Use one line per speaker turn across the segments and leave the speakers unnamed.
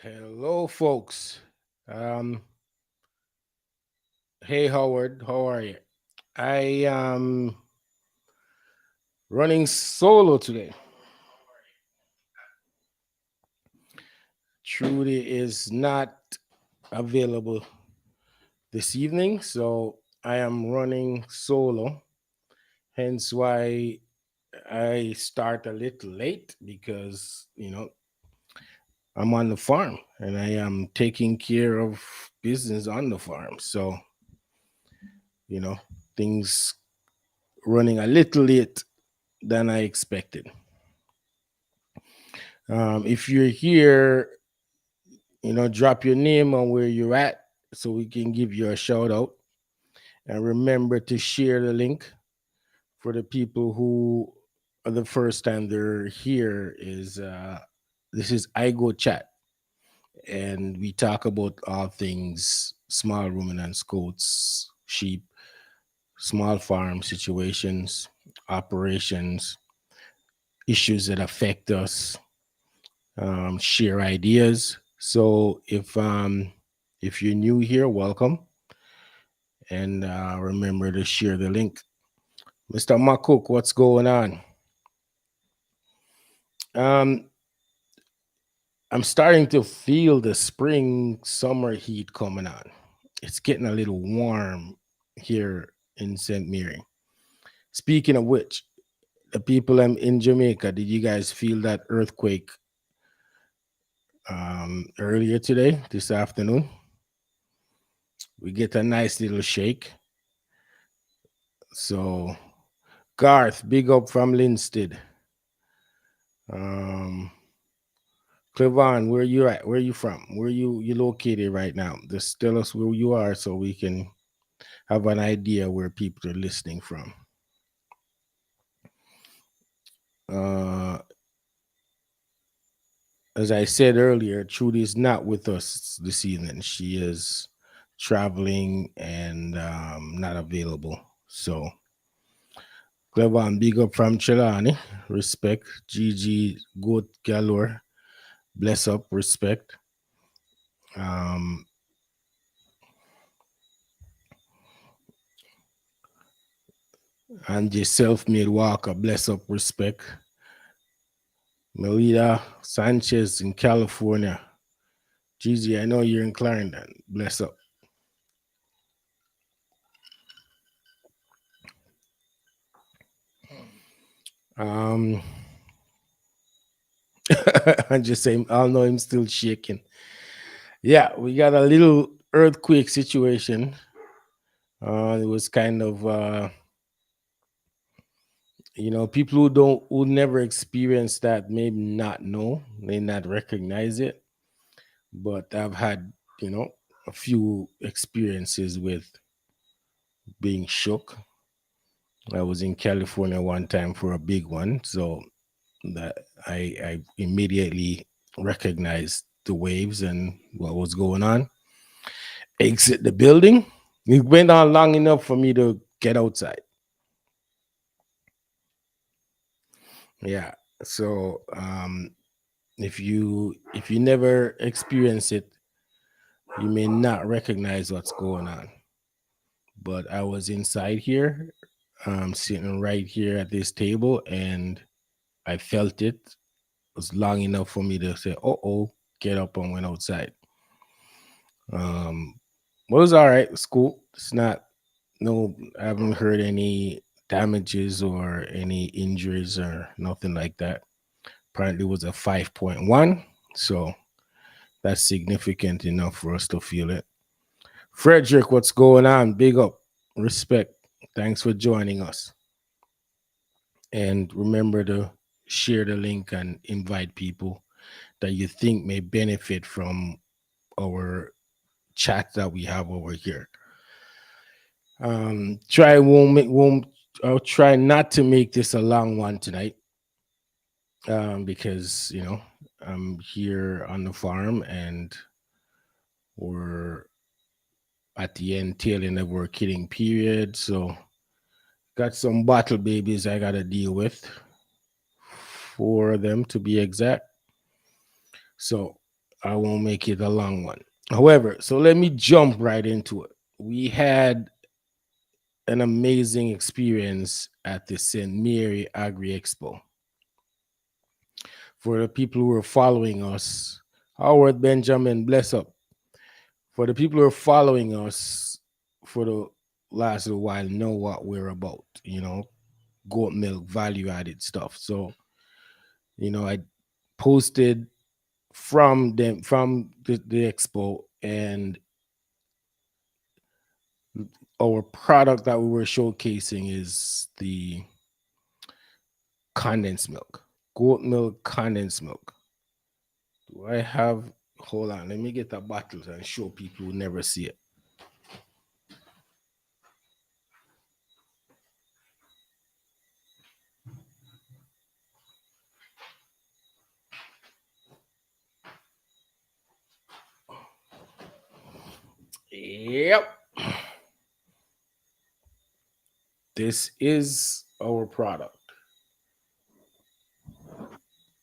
Hello, folks. Um, hey, Howard, how are you? I am running solo today. Trudy is not available this evening, so I am running solo. Hence why I start a little late because I'm on the farm and I am taking care of business on the farm. So you know things running a little late than I expected. If you're here, drop your name and where you're at so we can give you a shout out. And remember to share the link for the people who are the first time they're here. Is This is iGoat chat, and we talk about all things small ruminants, goats, sheep, small farm situations, operations, issues that affect us, share ideas. So if you're new here, welcome, and remember to share the link. Mr. Makuk, what's going on? Um, I'm starting to feel the spring summer heat coming on. It's getting a little warm here in St. Mary. Speaking of which, the people in Jamaica, did you guys feel that earthquake earlier today, this afternoon? We get a nice little shake. So Garth, big up from Linstead. Um, Clevan, where you at? Where you from? Where you located right now? Just tell us where you are so we can have an idea where people are listening from. Uh, as I said earlier, Trudy is not with us this evening. She is traveling and not available. So Clevan, big up from Chelani. Respect. Gigi, good galore. Bless up, respect. Um, and your self-made walker, bless up, respect. Melita Sanchez in California. Gigi, I know you're in Clarendon. Bless up. Um, I'm just saying, I know I'm still shaking. Yeah, we got a little earthquake situation. It was kind of, people who never experience that may not know, may not recognize it. But I've had, you know, a few experiences with being shook. I was in California one time for a big one, so that I immediately recognized the waves and what was going on. Exit the building. It went on long enough for me to get outside. Yeah. So if you never experience it, you may not recognize what's going on. But I was inside here, sitting right here at this table, and I felt it. It was long enough for me to say, "Oh, get up," and went outside. Um, but it was all right. It's cool. It's not no. I haven't heard any damages or any injuries or nothing like that. Apparently, it was a 5.1, so that's significant enough for us to feel it. Frederick, what's going on? Big up, respect. Thanks for joining us. And remember to share the link and invite people that you think may benefit from our chat that we have over here. Try won't make won't I'll try not to make this a long one tonight. Because I'm here on the farm and we're at the end tail end of our kidding period. So got some bottle babies I gotta deal with, 4 of them to be exact. So I won't make it a long one. However, so let me jump right into it. We had an amazing experience at the St. Mary Agri Expo. For the people who are following us, Howard Benjamin, bless up. For the people who are following us for the last little while, know what we're about, goat milk, value added stuff. So, I posted from the expo, and our product that we were showcasing is the condensed milk, goat milk, condensed milk. Do I have? Hold on, let me get a bottle and show people who never see it. Yep, this is our product.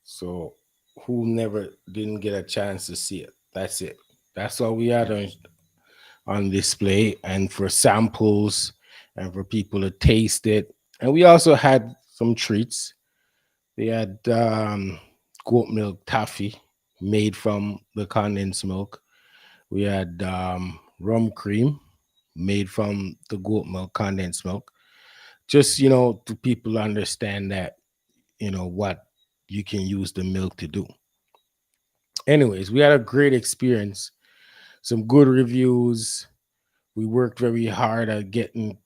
So, who never didn't get a chance to see it? That's it. That's all we had on display, and for samples and for people to taste it. And we also had some treats. They had goat milk taffy made from the condensed milk. We had rum cream made from the goat milk, condensed milk. Just, to people understand that, what you can use the milk to do. Anyways, we had a great experience, some good reviews. We worked very hard at getting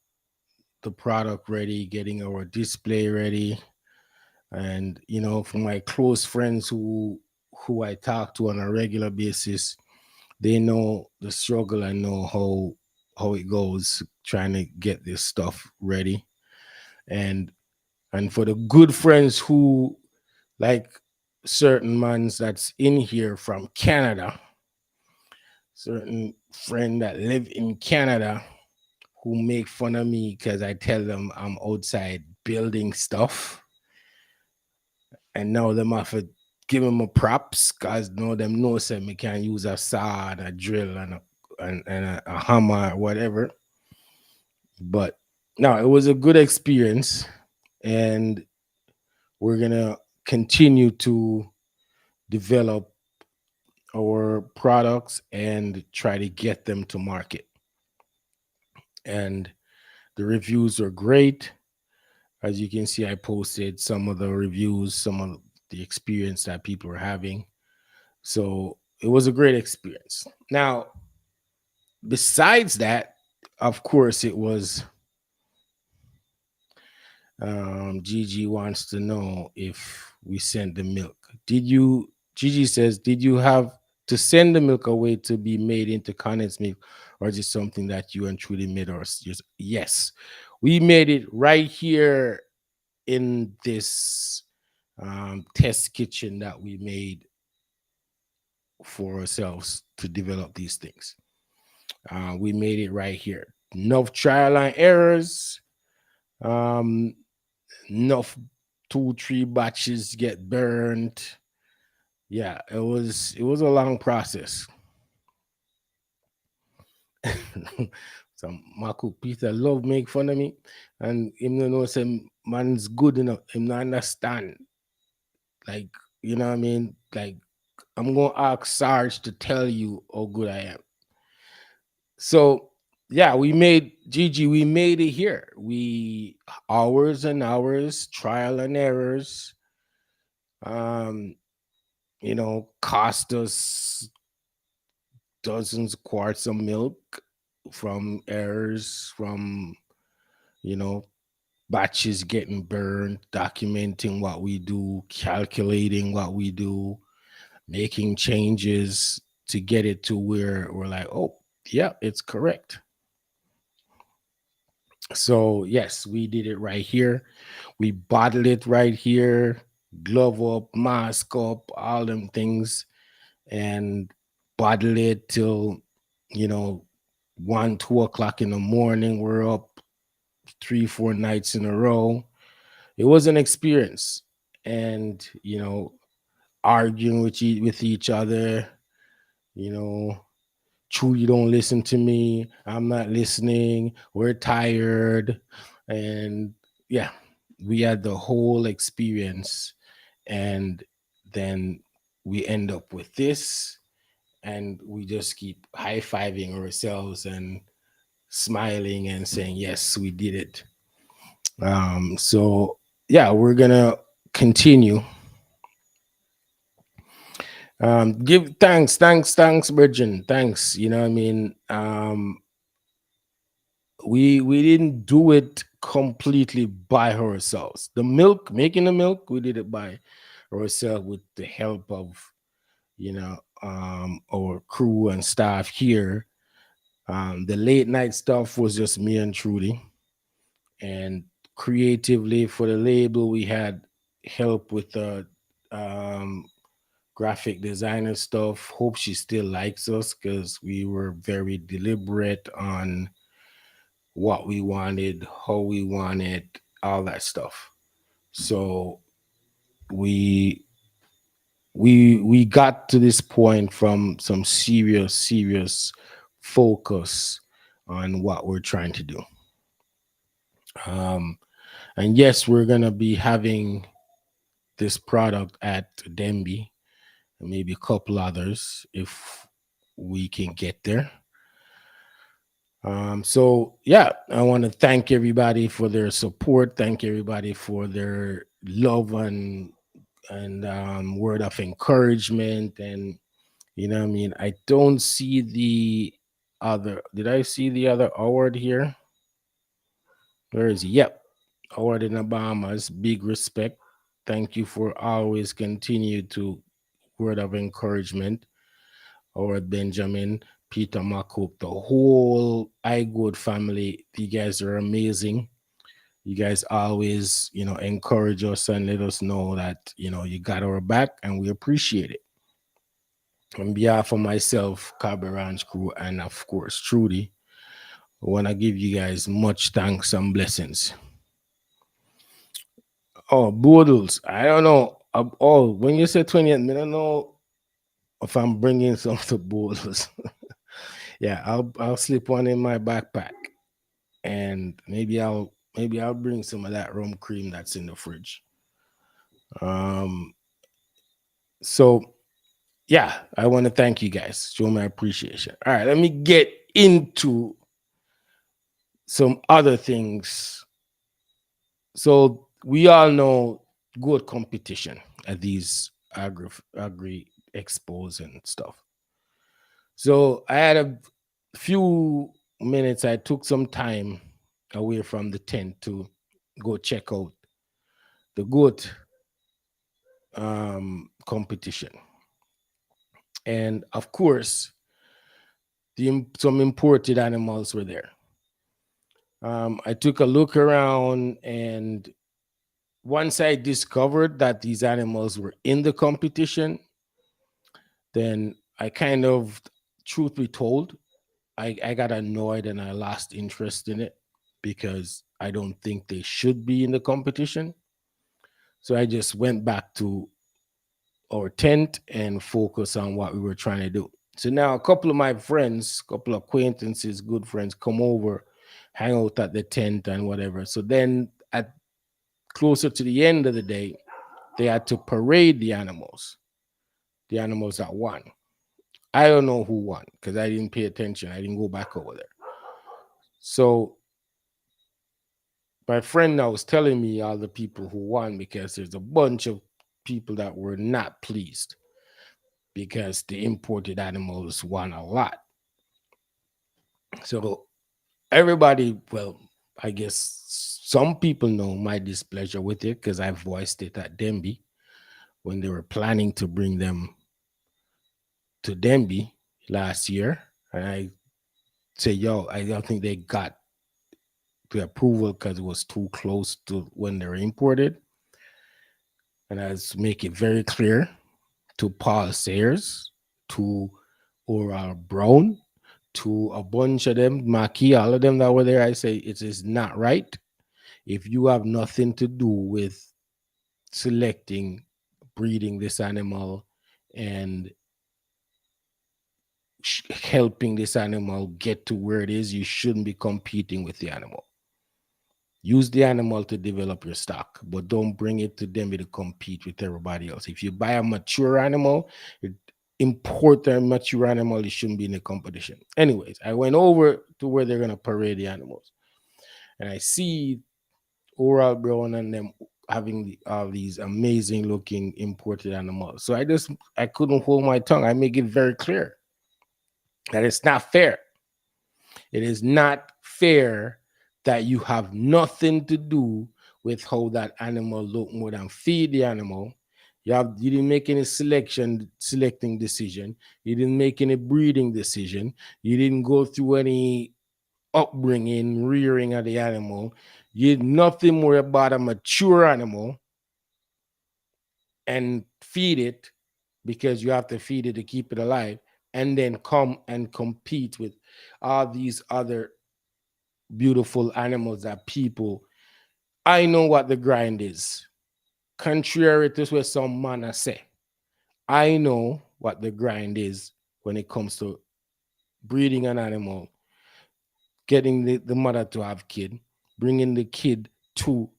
the product ready, getting our display ready. And, for my close friends who I talk to on a regular basis, they know the struggle and know how it goes trying to get this stuff ready. And for the good friends who like certain ones that's in here from Canada, certain friend that live in Canada who make fun of me because I tell them I'm outside building stuff, and now them have to give them a props because no them know say me can use a saw and a drill and a hammer or whatever. But no, it was a good experience, and we're gonna continue to develop our products and try to get them to market. And the reviews are great. As you can see, I posted some of the reviews, some of the experience that people are having. So it was a great experience. Now, besides that, of course, it was Gigi wants to know if we sent the milk. Did you, Gigi says, did you have to send the milk away to be made into condensed milk, or is it something that you and Trudy made? Or just, yes, we made it right here in this test kitchen that we made for ourselves to develop these things. We made it right here. Enough trial and errors. Um, enough 2, 3 batches get burned. Yeah, it was a long process. So Marco Peter love make fun of me, and him no know say man's good enough. Him not understand. Like, what I mean? Like, I'm gonna ask Sarge to tell you how good I am. So yeah, we made Gigi, we made it here. We hours and hours, trial and errors. Um, cost us dozens of quarts of milk from errors, from you know, batches getting burned, documenting what we do, calculating what we do, making changes to get it to where we're like, oh, yeah, it's correct. So, yes, we did it right here. We bottled it right here, glove up, mask up, all them things, and bottle it till, you know, 1, 2 o'clock in the morning. We're up 3, 4 nights in a row. It was an experience. And, arguing with each other. you know, True, you don't listen to me. I'm not listening. We're tired. And yeah, we had the whole experience. And then we end up with this. And we just keep high fiving ourselves and smiling and saying, yes, we did it. So, yeah, we're going to continue. Give thanks, Virgin. Thanks. You know what I mean? We didn't do it completely by ourselves. The milk, making the milk, we did it by ourselves with the help of our crew and staff here. The late night stuff was just me and Trudy, and creatively for the label we had help with the um, graphic designer stuff. Hope she still likes us because we were very deliberate on what we wanted, how we wanted, all that stuff. So we we got to this point from some serious focus on what we're trying to do. Um, and yes, we're gonna be having this product at Denby, and maybe a couple others if we can get there. So yeah, I want to thank everybody for their support. Thank everybody for their love and word of encouragement. And what I mean, I don't see the other. Did I see the other award here? Where is he? Yep, award in the Bahamas. Big respect. Thank you for always continue to word of encouragement. Howard Benjamin, Peter McCook, the whole iGoat family. You guys are amazing. You guys always, encourage us and let us know that, you got our back and we appreciate it. On behalf of myself, Carbon Ranch crew, and of course, Trudy, I want to give you guys much thanks and blessings. Oh, Boodles. I don't know. Oh, when you say 20th, I don't know if I'm bringing some to Boodles. Yeah, I'll slip one in my backpack. And maybe I'll bring some of that rum cream that's in the fridge. Um, so yeah, I want to thank you guys. Show my appreciation. All right, let me get into some other things. So we all know good competition at these agri expos and stuff. So I had a few minutes. I took some time away from the tent to go check out the goat competition. And of course, some imported animals were there. I took a look around, and once I discovered that these animals were in the competition, then I kind of, truth be told, I got annoyed and I lost interest in it because I don't think they should be in the competition. So I just went back to our tent and focus on what we were trying to do. So now a couple of my friends, couple of acquaintances, good friends come over, hang out at the tent and whatever. So then at closer to the end of the day, they had to parade the animals that won. I don't know who won because I didn't pay attention. I didn't go back over there. So my friend now was telling me all the people who won because there's a bunch of people that were not pleased because the imported animals won a lot. So everybody, well, I guess some people know my displeasure with it because I voiced it at Denby when they were planning to bring them to Denby last year. And I say, yo, I don't think they got the approval because it was too close to when they were imported. And I was make it very clear to Paul Sayers, to Oral Brown, to a bunch of them, Maki, all of them that were there. I say it is not right. If you have nothing to do with selecting, breeding this animal and helping this animal get to where it is. You shouldn't be competing with the animal. Use the animal to develop your stock, but don't bring it to them to compete with everybody else. If you buy a mature animal, import a mature animal, it shouldn't be in a competition. Anyways, I went over to where they're gonna parade the animals, and I see Oral Brown and them having these amazing looking imported animals. So I couldn't hold my tongue. I make it very clear that it's not fair. It is not fair that you have nothing to do with how that animal look more than feed the animal. You didn't make any selecting decision. You didn't make any breeding decision. You didn't go through any upbringing, rearing of the animal. You did nothing more about a mature animal and feed it because you have to feed it to keep it alive, and then come and compete with all these other beautiful animals that people. I know what the grind is. Contrary to what some man say, I know what the grind is when it comes to breeding an animal, getting the mother to have kid, bringing the kid to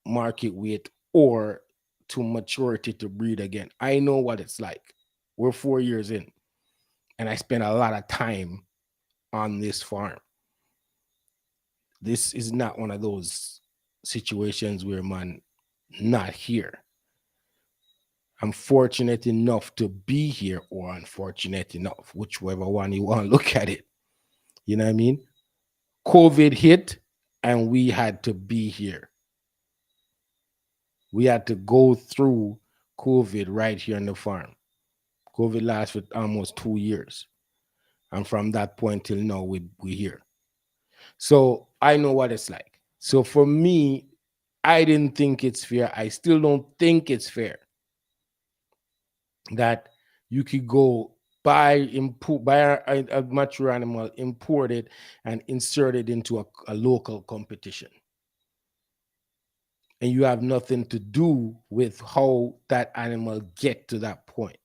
market weight or to maturity to breed again. I know what it's like. We're 4 years in, and I spent a lot of time on this farm. This is not one of those situations where man not here. I'm fortunate enough to be here, or unfortunate enough, whichever one you want to look at it. You know what I mean? COVID hit and we had to be here. We had to go through COVID right here on the farm. COVID lasted almost 2 years. And from that point till now, we're here. So I know what it's like. So for me, I didn't think it's fair. I still don't think it's fair that you could go buy a mature animal, import it, and insert it into a local competition. And you have nothing to do with how that animal get to that point.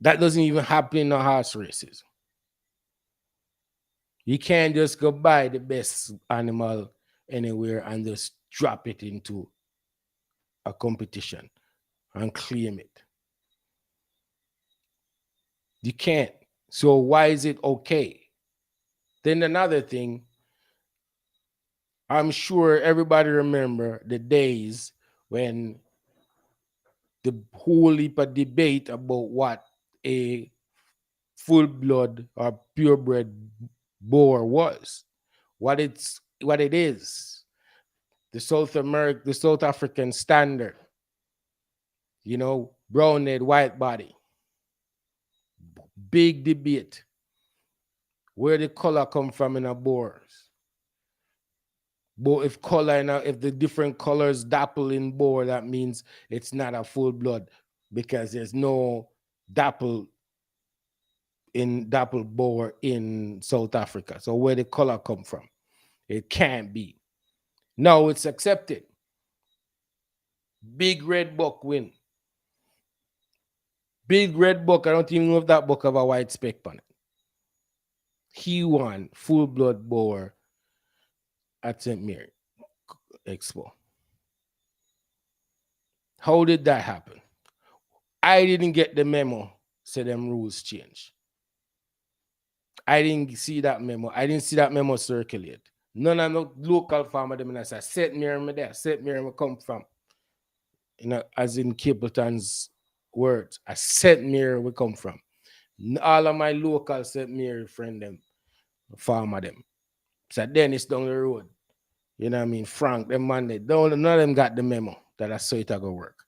That doesn't even happen in the horse races. You can't just go buy the best animal anywhere and just drop it into a competition and claim it. You can't. So why is it okay? Then another thing, I'm sure everybody remember the days when the whole heap of debate about what a full blood or purebred boar was, what it is, the South African standard, brown head, white body, big debate where the color come from in a boars. But if the different colors dapple in boar, that means it's not a full blood because there's no dapple boar in South Africa. So where the color come from? It can't be. Now it's accepted. Big red buck win. Big red buck. I don't even know if that buck have a white speck on it. He won full blood boar at St. Mary Expo. How did that happen? I didn't get the memo. So them rules change. I didn't see that memo. I didn't see that memo circulate. None of the local farmer them and I said, St. Mary me there, St. Mary me come from. As in Capleton's words, a St. Mary we come from. All of my local St. Mary friend them, farmer them. So Dennis down the road. You know what I mean? Frank, them man, none of them got the memo that I saw it go work.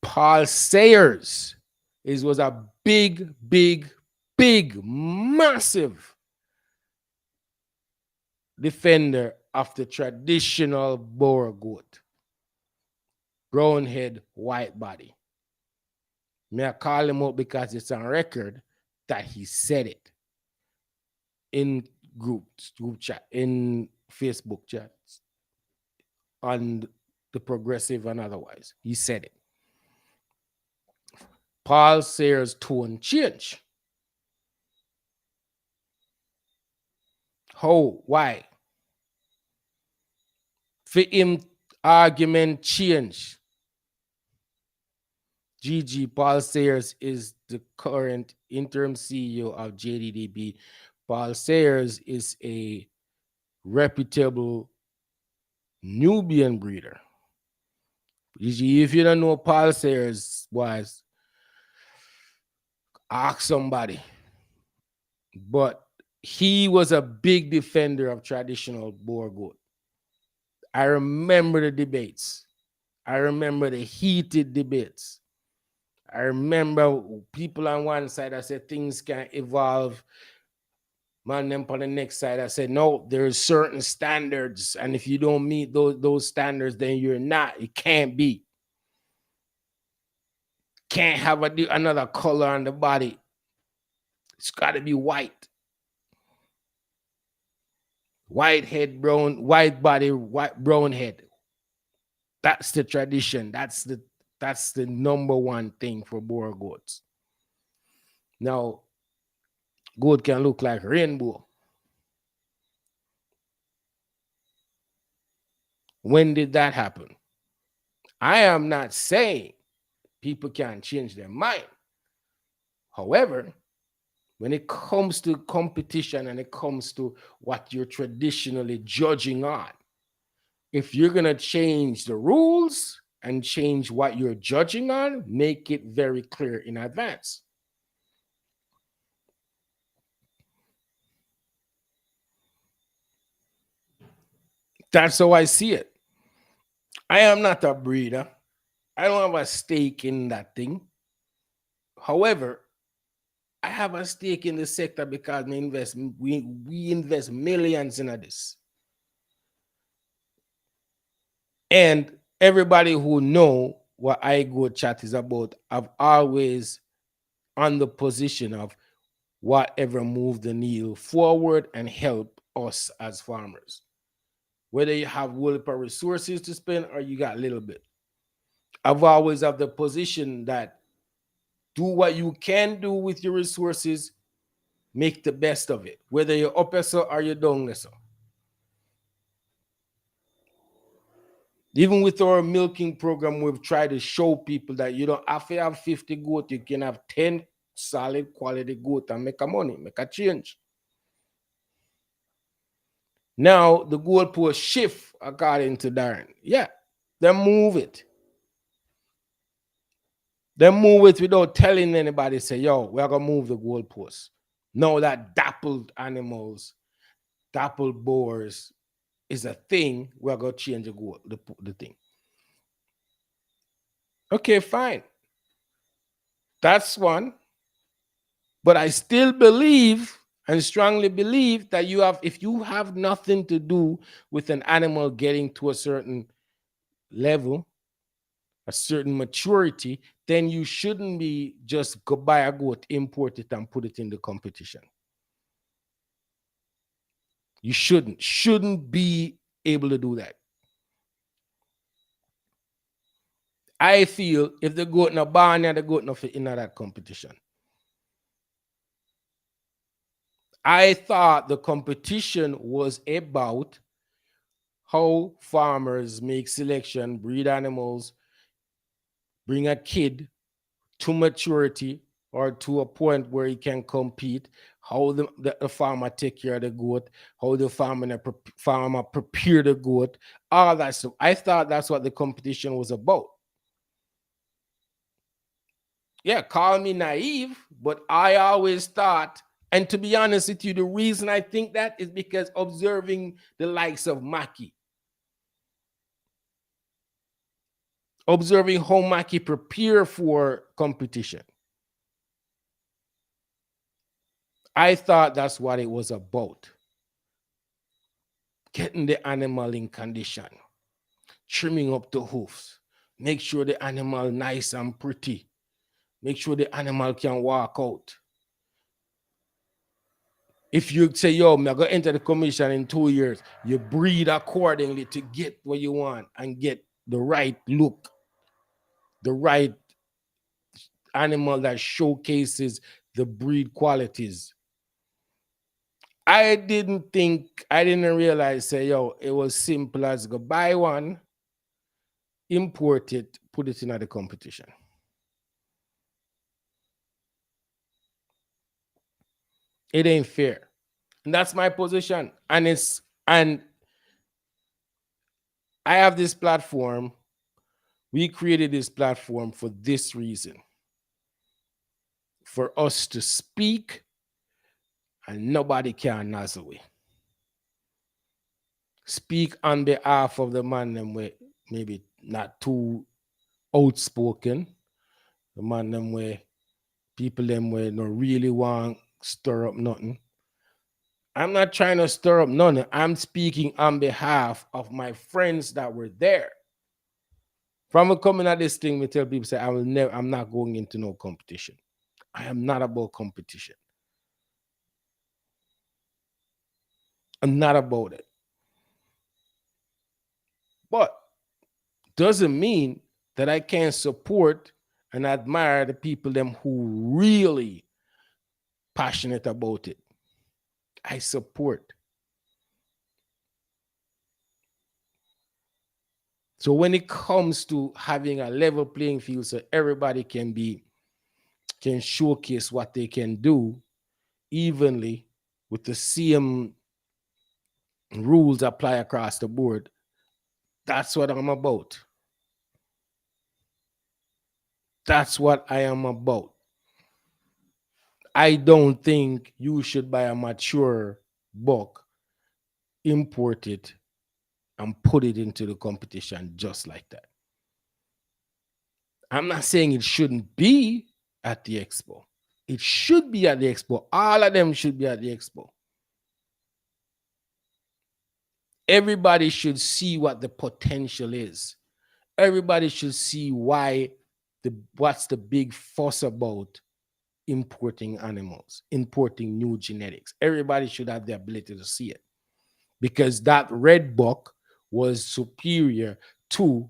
Paul Sayers was a big, big, big, massive defender of the traditional Boer goat. Brown head, white body. May I call him out because it's on record that he said it in group chat, in Facebook chats, on the progressive and otherwise. He said it. Paul Sayers' tone change. How? Why? For him, argument change. GG, Paul Sayers is the current interim CEO of JDDB. Paul Sayers is a reputable Nubian breeder. GG, if you don't know Paul Sayers, was ask somebody. But he was a big defender of traditional Boer goat. I remember the debates. I remember the heated debates. I remember people on one side that said things can evolve. Man, then on the next side, I said, no, there's certain standards. And if you don't meet those standards, then you're not. It can't be. Can't have another color on the body. It's got to be white. White head, white body, white brown head. That's the tradition. That's the number one thing for Boer goats. Now, goat can look like rainbow. When did that happen? I am not saying people can't change their mind. However, when it comes to competition and it comes to what you're traditionally judging on, if you're going to change the rules and change what you're judging on, make it very clear in advance. That's how I see it. I am not a breeder. I don't have a stake in that thing. However, I have a stake in the sector because we invest millions in this. And everybody who know what iGoat chat is about, I've always on the position of whatever move the needle forward and help us as farmers. Whether you have multiple resources to spend or you got a little bit. I've always have the position that do what you can do with your resources, make the best of it, whether you're up or you're down. Even with our milking program, we've tried to show people that you don't have to have 50 goat, you can have 10 solid quality goat and make a money, make a change. Now the goalpost shift according to Darren. Yeah, then move it. Then move it without telling anybody, say, yo, we're gonna move the goalpost. Know that dappled animals, dappled boars is a thing, we're gonna change the thing. Okay, fine. That's one. But I still believe and strongly believe that if you have nothing to do with an animal getting to a certain level, a certain maturity, then you shouldn't be just go buy a goat, import it, and put it in the competition. You shouldn't be able to do that. I feel if the goat no born, the goat no fit in that competition. I thought the competition was about how farmers make selection, breed animals, bring a kid to maturity or to a point where he can compete, how the farmer take care of the goat, how the farmer prepare the goat, all that stuff. I thought that's what the competition was about. Yeah, call me naive, but I always thought, and to be honest with you, the reason I think that is because observing the likes of Mackie, observing how Mackie prepare for competition. I thought that's what it was about. Getting the animal in condition, trimming up the hoofs, make sure the animal nice and pretty, make sure the animal can walk out. If you say, yo, I'm going to enter the commission in 2 years, you breed accordingly to get what you want and get the right look, the right animal that showcases the breed qualities. I didn't realize, say, yo, it was simple as go buy one, import it, put it in the competition. It ain't fair. And that's my position. And I have this platform. We created this platform for this reason. For us to speak and nobody can nozzle away. Speak on behalf of the man them way maybe not too outspoken. The man them way people them way no really want stir up nothing. I'm not trying to stir up nothing. I'm speaking on behalf of my friends that were there. From coming at this thing, we tell people say I'm not going into no competition. I am not about competition. I'm not about it. But doesn't mean that I can't support and admire the people them who really passionate about it. I support. So when it comes to having a level playing field so everybody can showcase what they can do evenly with the same rules apply across the board, that's what I'm about. That's what I am about. I don't think you should buy a mature buck, import it, and put it into the competition just like that. I'm not saying it shouldn't be at the expo. It should be at the expo. All of them should be at the expo. Everybody should see what the potential is. Everybody should see what's the big fuss about importing animals, importing new genetics. Everybody should have the ability to see it because that red buck was superior to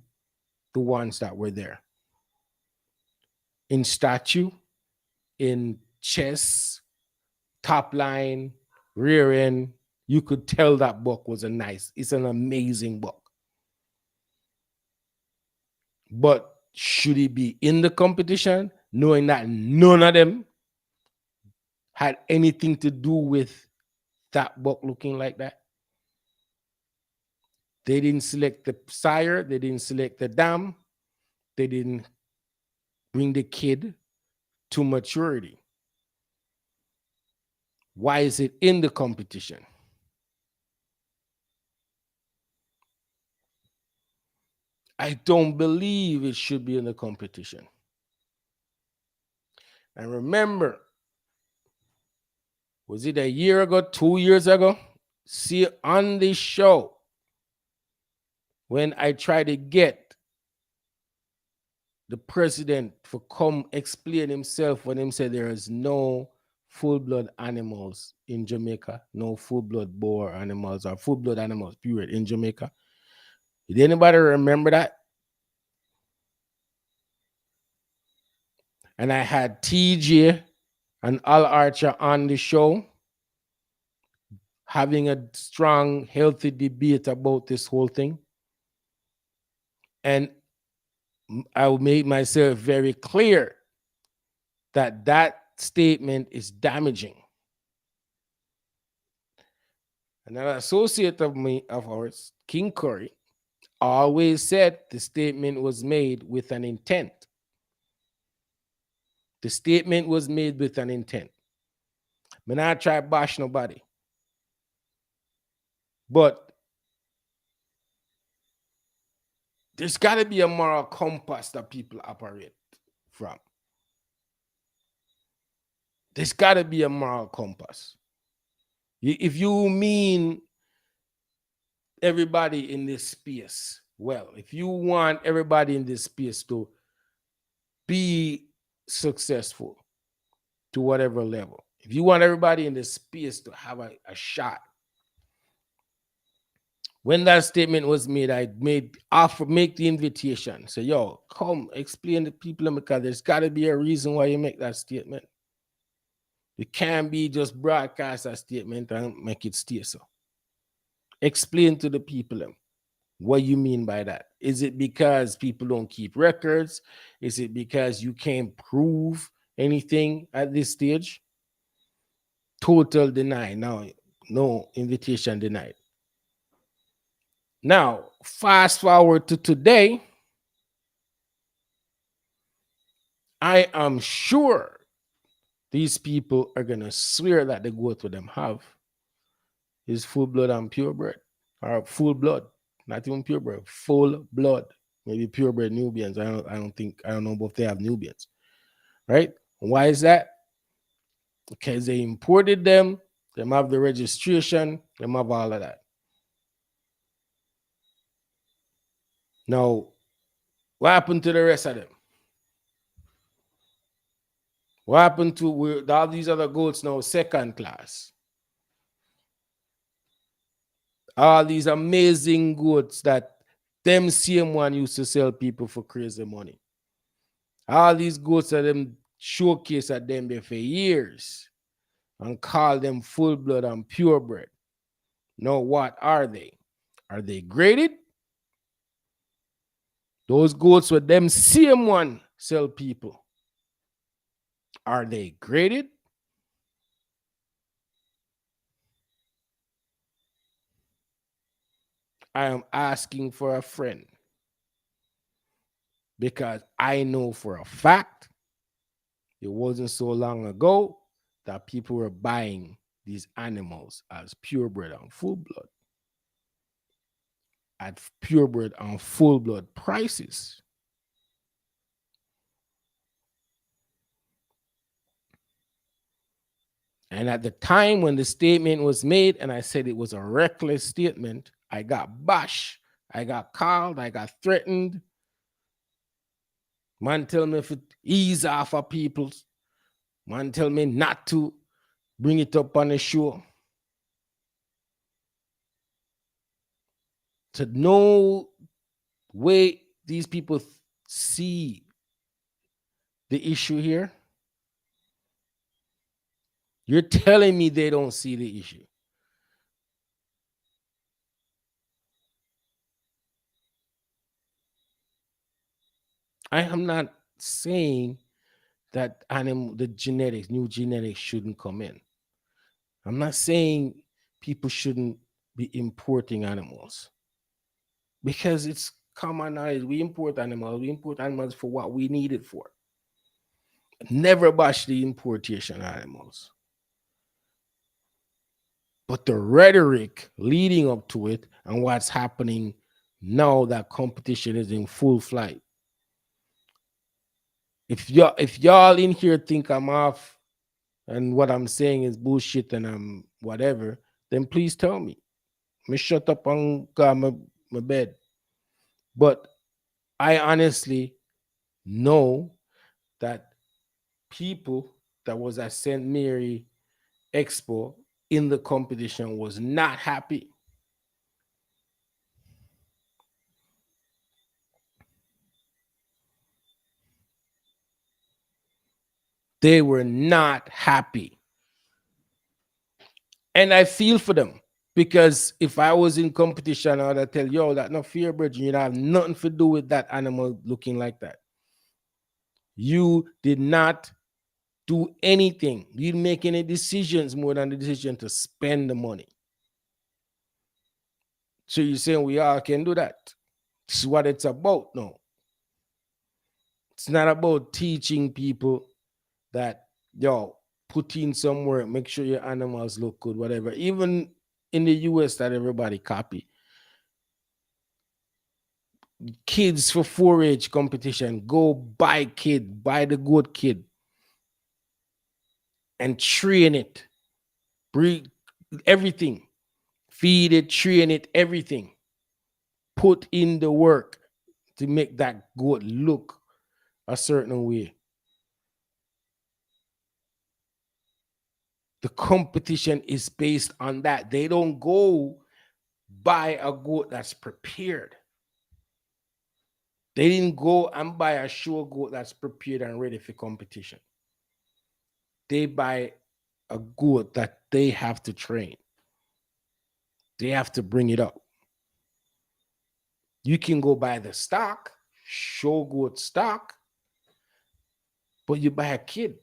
the ones that were there. In statue, in chest, top line, rear end, you could tell that buck was it's an amazing buck. But should he be in the competition, knowing that none of them had anything to do with that buck looking like that? They didn't select the sire, they didn't select the dam, they didn't bring the kid to maturity. Why is it in the competition? I don't believe it should be in the competition. And remember, was it a year ago, 2 years ago? See, on this show, when I tried to get the president to come explain himself when he said there is no full-blood animals in Jamaica, no full-blood boar animals or full-blood animals, period, in Jamaica. Did anybody remember that? And I had TJ and Al Archer on the show having a strong, healthy debate about this whole thing. And I made myself very clear that that statement is damaging. And an associate of ours, King Curry, always said the statement was made with an intent. The statement was made with an intent. I'm not try to bash nobody. But there's got to be a moral compass that people operate from. There's got to be a moral compass. If you mean everybody in this space, well, if you want everybody in this space to be successful to whatever level, if you want everybody in this space to have a shot, When that statement was made, I make the invitation. Say, yo, come explain to people because there's got to be a reason why you make that statement. You can't be just broadcast a statement and make it stay so. Explain to the people what you mean by that. Is it because people don't keep records? Is it because you can't prove anything at this stage? Total deny. Now, no invitation denied. Now, fast forward to today. I am sure these people are going to swear that the goat with them have is full blood and purebred, or full blood, not even purebred, full blood. Maybe purebred Nubians. I don't know if they have Nubians, right? Why is that? Because they imported them have the registration, they have all of that. Now, what happened to the rest of them? What happened to all these other goats now second class? All these amazing goats that them same one used to sell people for crazy money. All these goats that them showcase at them there for years and call them full blood and purebred. Now, what are they? Are they graded? Those goats with them same one sell people. Are they graded? I am asking for a friend because I know for a fact it wasn't so long ago that people were buying these animals as purebred and full blood at purebred and full blood prices. And at the time when the statement was made, and I said it was a reckless statement, I got bashed, I got called, I got threatened. Man tell me if it ease off of people. Man tell me not to bring it up on the show. To know way these people see the issue here. You're telling me they don't see the issue. I am not saying that new genetics shouldn't come in. I'm not saying people shouldn't be importing animals because it's common knowledge. We import animals for what we need it for. Never bash the importation of animals. But the rhetoric leading up to it and what's happening now that competition is in full flight. If y'all in here think I'm off and what I'm saying is bullshit and I'm whatever, then please tell me. Me shut up and go my bed. But I honestly know that people that was at St. Mary Expo in the competition was not happy. They were not happy. And I feel for them because if I was in competition, I would tell you that no fear, bridge, you have nothing to do with that animal looking like that. You did not do anything. You didn't make any decisions more than the decision to spend the money. So you're saying we all can do that. This is what it's about. No. It's not about teaching people that, put in some work, make sure your animals look good, whatever. Even in the US that everybody copy. Kids for 4-H competition, go buy the good kid and train it. Breed everything. Feed it, train it, everything. Put in the work to make that goat look a certain way. The competition is based on that. They don't go buy a goat that's prepared. They didn't go and buy a show goat that's prepared and ready for competition. They buy a goat that they have to train. They have to bring it up. You can go buy the stock, show goat stock, but you buy a kid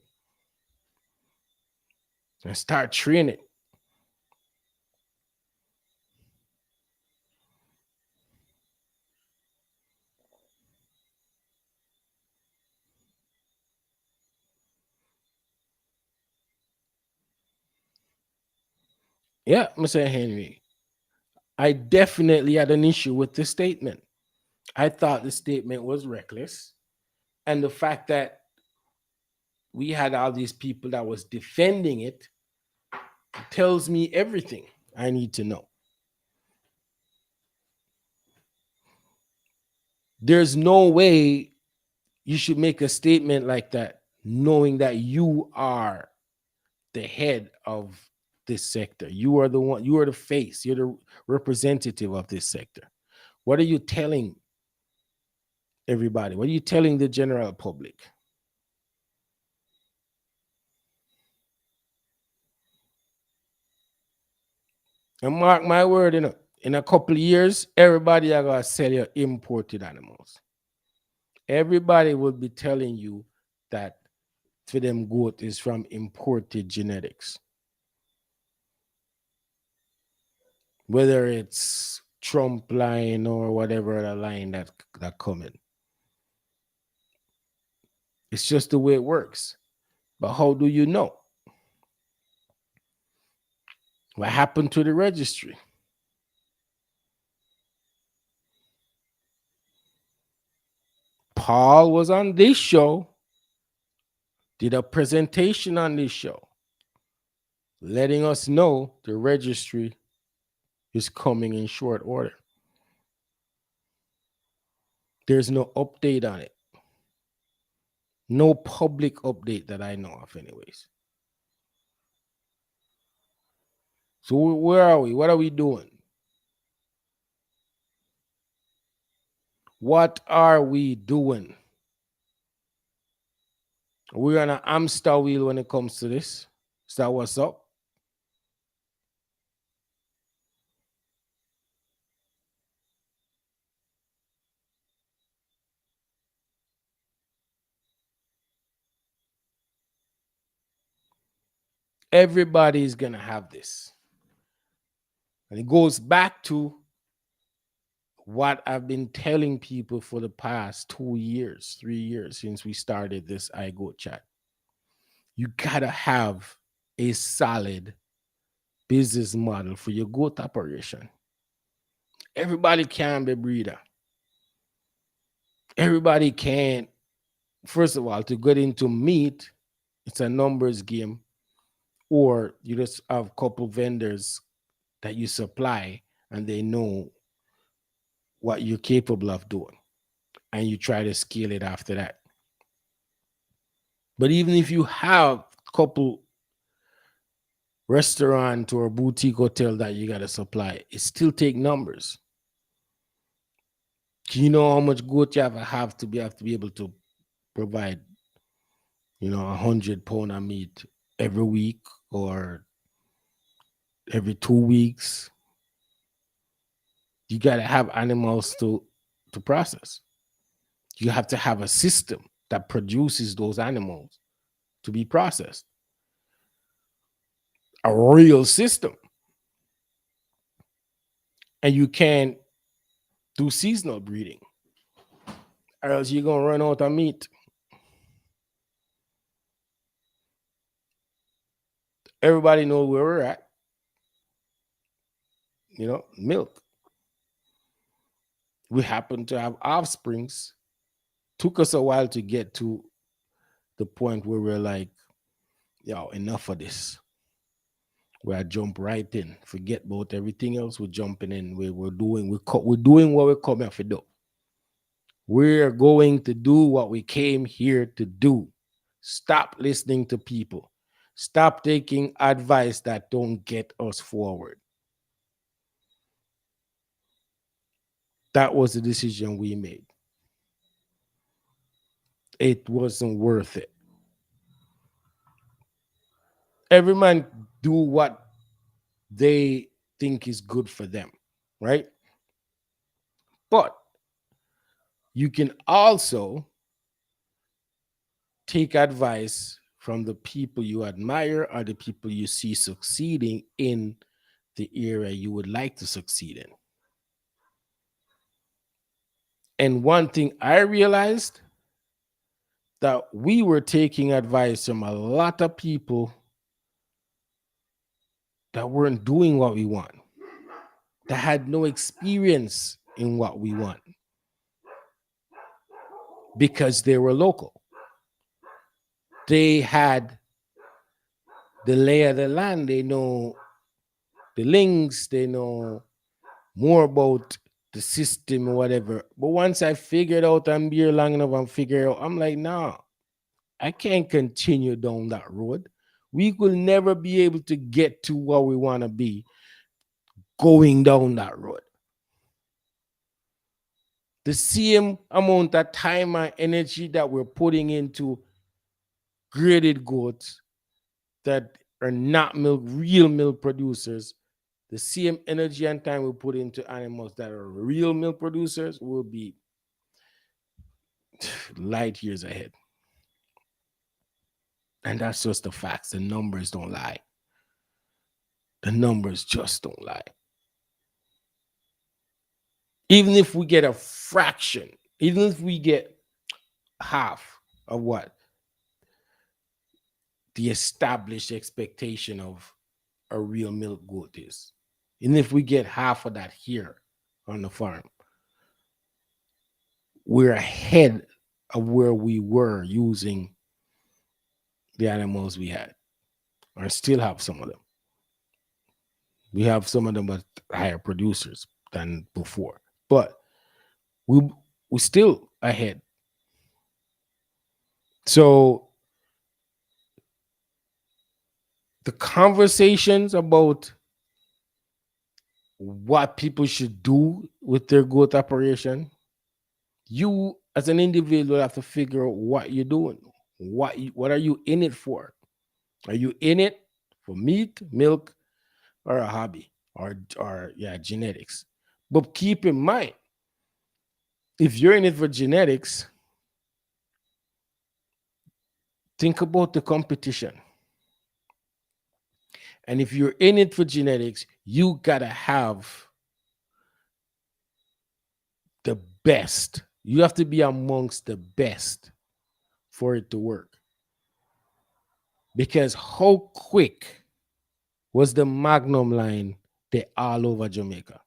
and start training. Yeah, Mr. Henry, I definitely had an issue with this statement. I thought the statement was reckless. And the fact that we had all these people that was defending it tells me everything I need to know. There's no way you should make a statement like that knowing that you are the head of this sector. You are the one, you are the face, you're the representative of this sector. What are you telling everybody? What are you telling the general public? And mark my word, in a couple of years, everybody are gonna sell you imported animals. Everybody will be telling you that for them goat is from imported genetics. Whether it's Trump line or whatever the line that coming. It's just the way it works. But how do you know? What happened to the registry? Paul was on this show, did a presentation on this show, letting us know the registry is coming in short order. There's no update on it. No public update that I know of, anyways. So where are we? What are we doing? What are we doing? We're on a hamster wheel when it comes to this. Is that what's up? Everybody's gonna have this. And it goes back to what I've been telling people for the past 2 years, 3 years since we started this iGoat chat. You gotta have a solid business model for your goat operation. Everybody can be breeder. Everybody can. First of all, to get into meat, it's a numbers game, or you just have a couple vendors that you supply and they know what you're capable of doing, and you try to scale it after that. But even if you have a couple restaurant or boutique hotel that you got to supply, it still take numbers. Do you know how much goat you have to be able to provide, 100 pound of meat every week or every 2 weeks? You got to have animals to process. You have to have a system that produces those animals to be processed. A real system. And you can't do seasonal breeding, or else you're gonna run out of meat. Everybody knows where we're at. Milk. We happen to have offsprings. Took us a while to get to the point where we're like, enough of this. Where I jump right in. Forget about everything else. We're jumping in. We're doing what we're coming to do. We're going to do what we came here to do. Stop listening to people. Stop taking advice that don't get us forward. That was the decision we made. It wasn't worth it. Every man do what they think is good for them, right? But you can also take advice from the people you admire or the people you see succeeding in the area you would like to succeed in. And one thing I realized, that we were taking advice from a lot of people that weren't doing what we want, that had no experience in what we want because they were local. They had the lay of the land, they know the links, they know more about the system or whatever. But once I figured out I'm here long enough and figure out, I'm like, nah, I can't continue down that road. We will never be able to get to where we want to be going down that road. The same amount of time and energy that we're putting into graded goats that are not real milk producers, the same energy and time we put into animals that are real milk producers will be light years ahead. And that's just the facts. The numbers don't lie. The numbers just don't lie. Even if we get a fraction, even if we get half of what the established expectation of a real milk goat is, even if we get half of that here on the farm, we're ahead of where we were using the animals we had, or still have some of them. We have some of them with higher producers than before, but we we're still ahead. So the conversations about what people should do with their goat operation, you as an individual have to figure out what you're doing. What are you in it for? Are you in it for meat, milk, or a hobby, or yeah, genetics? But keep in mind, if you're in it for genetics, think about the competition. And if you're in it for genetics, you gotta have the best. You have to be amongst the best for it to work. Because how quick was the Magnum line they all over Jamaica?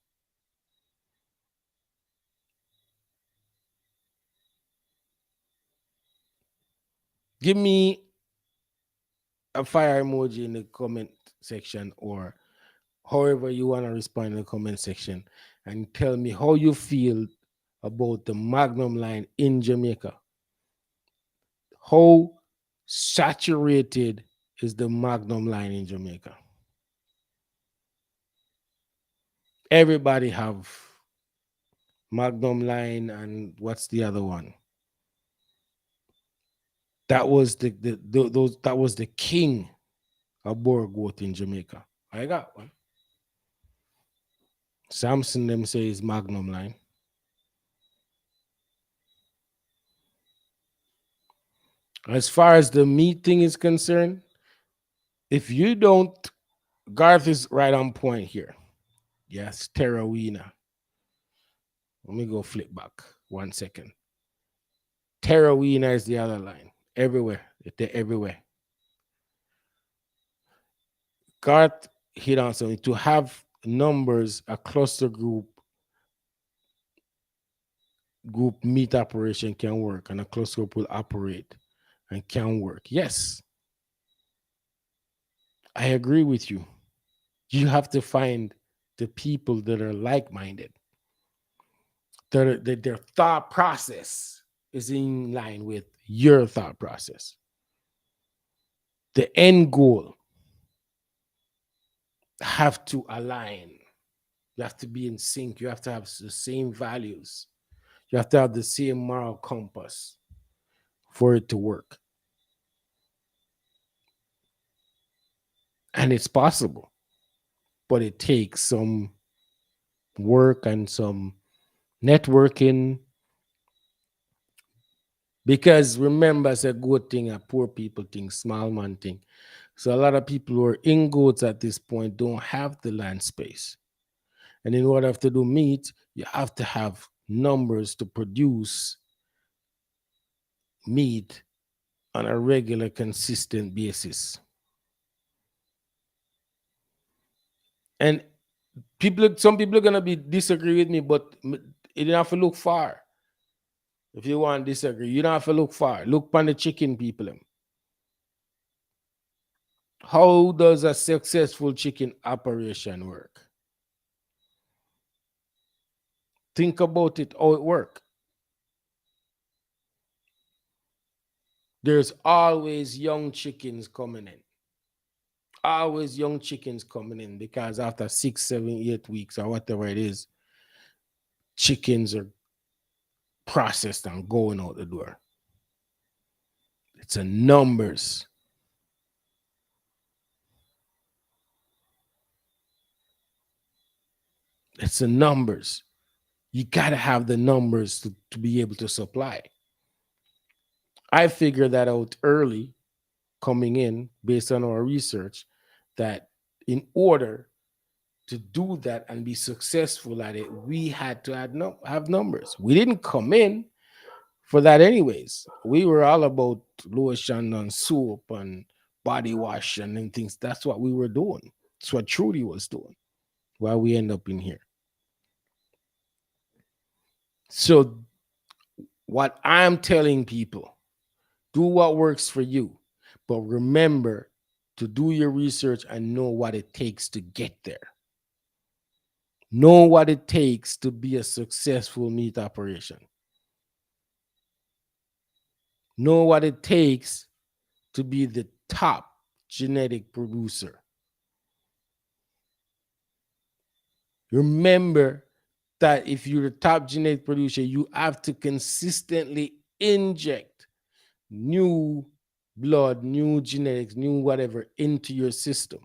Give me a fire emoji in the comment section, or however you want to respond in the comment section, and tell me how you feel about the Magnum line in Jamaica. How saturated is the Magnum line in Jamaica? Everybody have Magnum line, and what's the other one? That was those that was the king of Boer goat in Jamaica. I got one. Samson them say is Magnum line. As far as the meat thing is concerned, if you don't, Garth is right on point here. Yes, Terrawina. Let me go flip back 1 second. Terrawina is the other line. Everywhere. They're everywhere. Garth hit on something. To have numbers, a cluster group meat operation can work, and a cluster group will operate and can work. Yes, I agree with you. You have to find the people that are like-minded, that their thought process is in line with your thought process. The end goal have to align. You have to be in sync. You have to have the same values. You have to have the same moral compass for it to work. And it's possible, but it takes some work and some networking. Because remember, it's a good thing, a poor people thing, small man thing. So a lot of people who are in goats at this point don't have the land space. And in order to do meat, you have to have numbers to produce meat on a regular, consistent basis. And some people are gonna be disagree with me, but you don't have to look far. If you want to disagree, you don't have to look far. Look on the chicken people. How does a successful chicken operation work? Think about it, how it works. There's always young chickens coming in. Always young chickens coming in because after 6, 7, 8 weeks or whatever it is, chickens are processed and going out the door. It's a numbers. It's a numbers. You got to have the numbers to be able to supply. I figured that out early coming in based on our research that in order to do that and be successful at it, we had to have numbers. We didn't come in for that anyways. We were all about lotion and soap and body wash and things. That's what we were doing. That's what Trudy was doing. Why we end up in here. So what I'm telling people, do what works for you, but remember to do your research and know what it takes to get there. Know what it takes to be a successful meat operation. Know what it takes to be the top genetic producer. Remember that if you're the top genetic producer, you have to consistently inject new blood, new genetics, new whatever into your system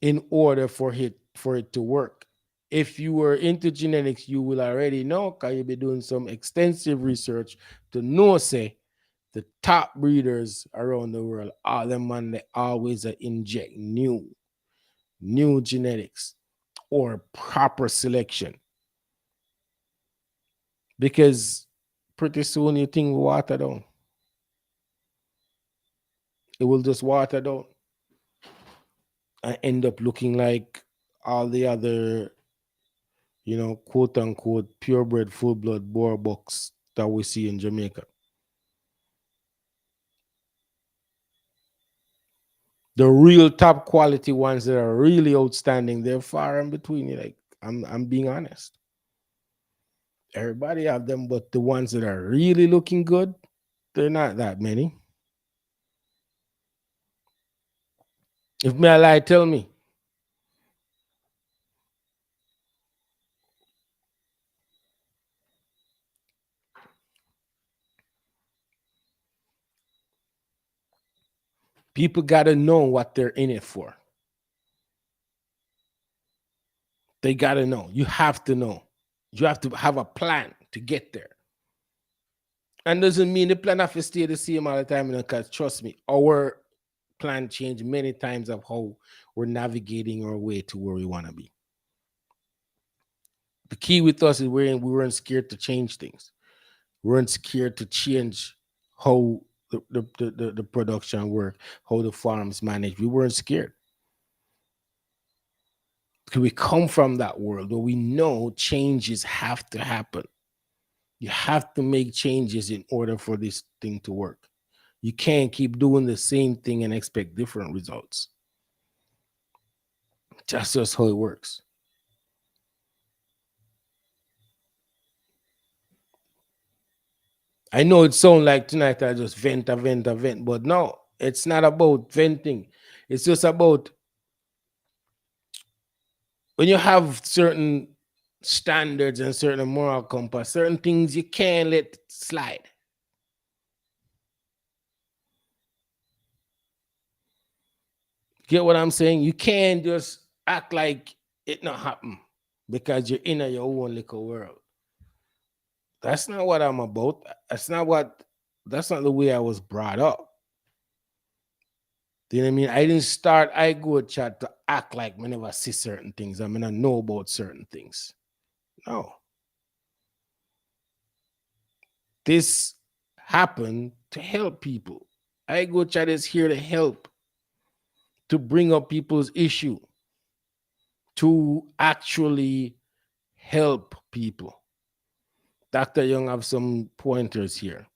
in order for it to work. If you were into genetics, you will already know because you'll be doing some extensive research to know, say, the top breeders around the world, all them man, they always inject new genetics or proper selection. Because pretty soon you think water down. It will just water down and end up looking like all the other, quote unquote, purebred, full blood boar bucks that we see in Jamaica. The real top quality ones that are really outstanding, they're far in between. Like I'm being honest. Everybody have them, but the ones that are really looking good, they're not that many. If me a lie, tell me. People gotta know what they're in it for. They gotta know. You have to know. You have to have a plan to get there. And doesn't mean the plan have to stay the same all the time, because trust me, our plan changed many times of how we're navigating our way to where we want to be. The key with us is we weren't scared to change things. We weren't scared to change how the production work, how the farms manage. We weren't scared. Because we come from that world where we know changes have to happen. You have to make changes in order for this thing to work. You can't keep doing the same thing and expect different results. That's just how it works. I know it sounds like tonight I just vent, but no. It's not about venting. It's just about when you have certain standards and certain moral compass, certain things you can't let slide. Get what I'm saying? You can't just act like it not happen because you're in your own little world. That's not what I'm about. That's not the way I was brought up. Do you know what I mean? I didn't start I go chat to act like me never see certain things. I mean I know about certain things. No. This happened to help people. I go chat is here to help, to bring up people's issue, to actually help people. Dr. Young have some pointers here.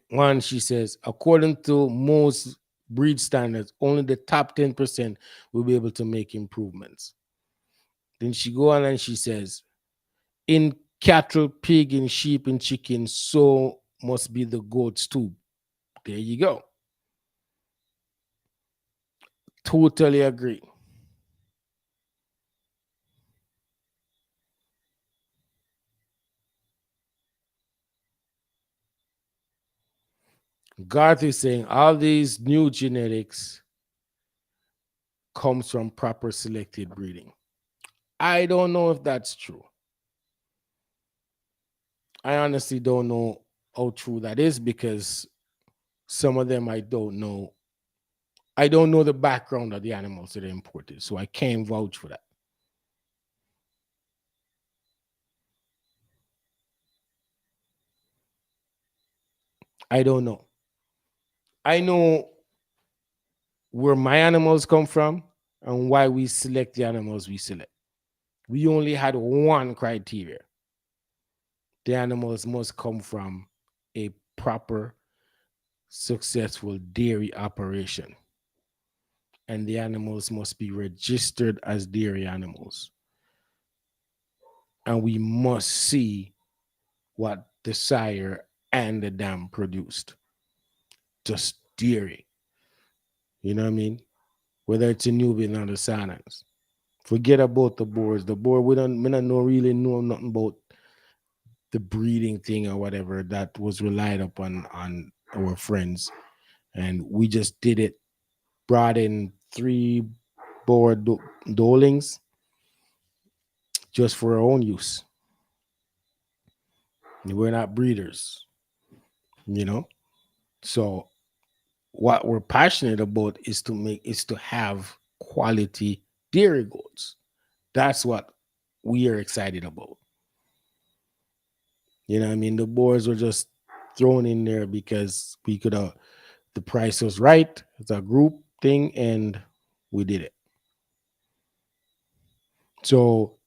One, she says, according to most breed standards, only the top 10% will be able to make improvements. Then she go on and she says, in cattle, pig, and sheep and chicken, so must be the goats too. There you go. Totally agree. Garth is saying all these new genetics comes from proper selected breeding. I don't know if that's true. I honestly don't know how true that is because some of them I don't know. I don't know the background of the animals that are imported, so I can't vouch for that. I don't know. I know where my animals come from and why we select the animals we select. We only had one criteria. The animals must come from a proper, successful dairy operation. And the animals must be registered as dairy animals. And we must see what the sire and the dam produced. Just dairy. You know what I mean? Whether it's a Nubian or the Sanans. Forget about the boars. The boar, we don't know really know nothing about the breeding thing or whatever that was relied upon on our friends. And we just did it, brought in three boar dolings just for our own use. We're not breeders, you know? So what we're passionate about is to have quality dairy goats. That's what we are excited about. You know what I mean? The boards were just thrown in there because we could the price was right. It's a group thing and we did it. So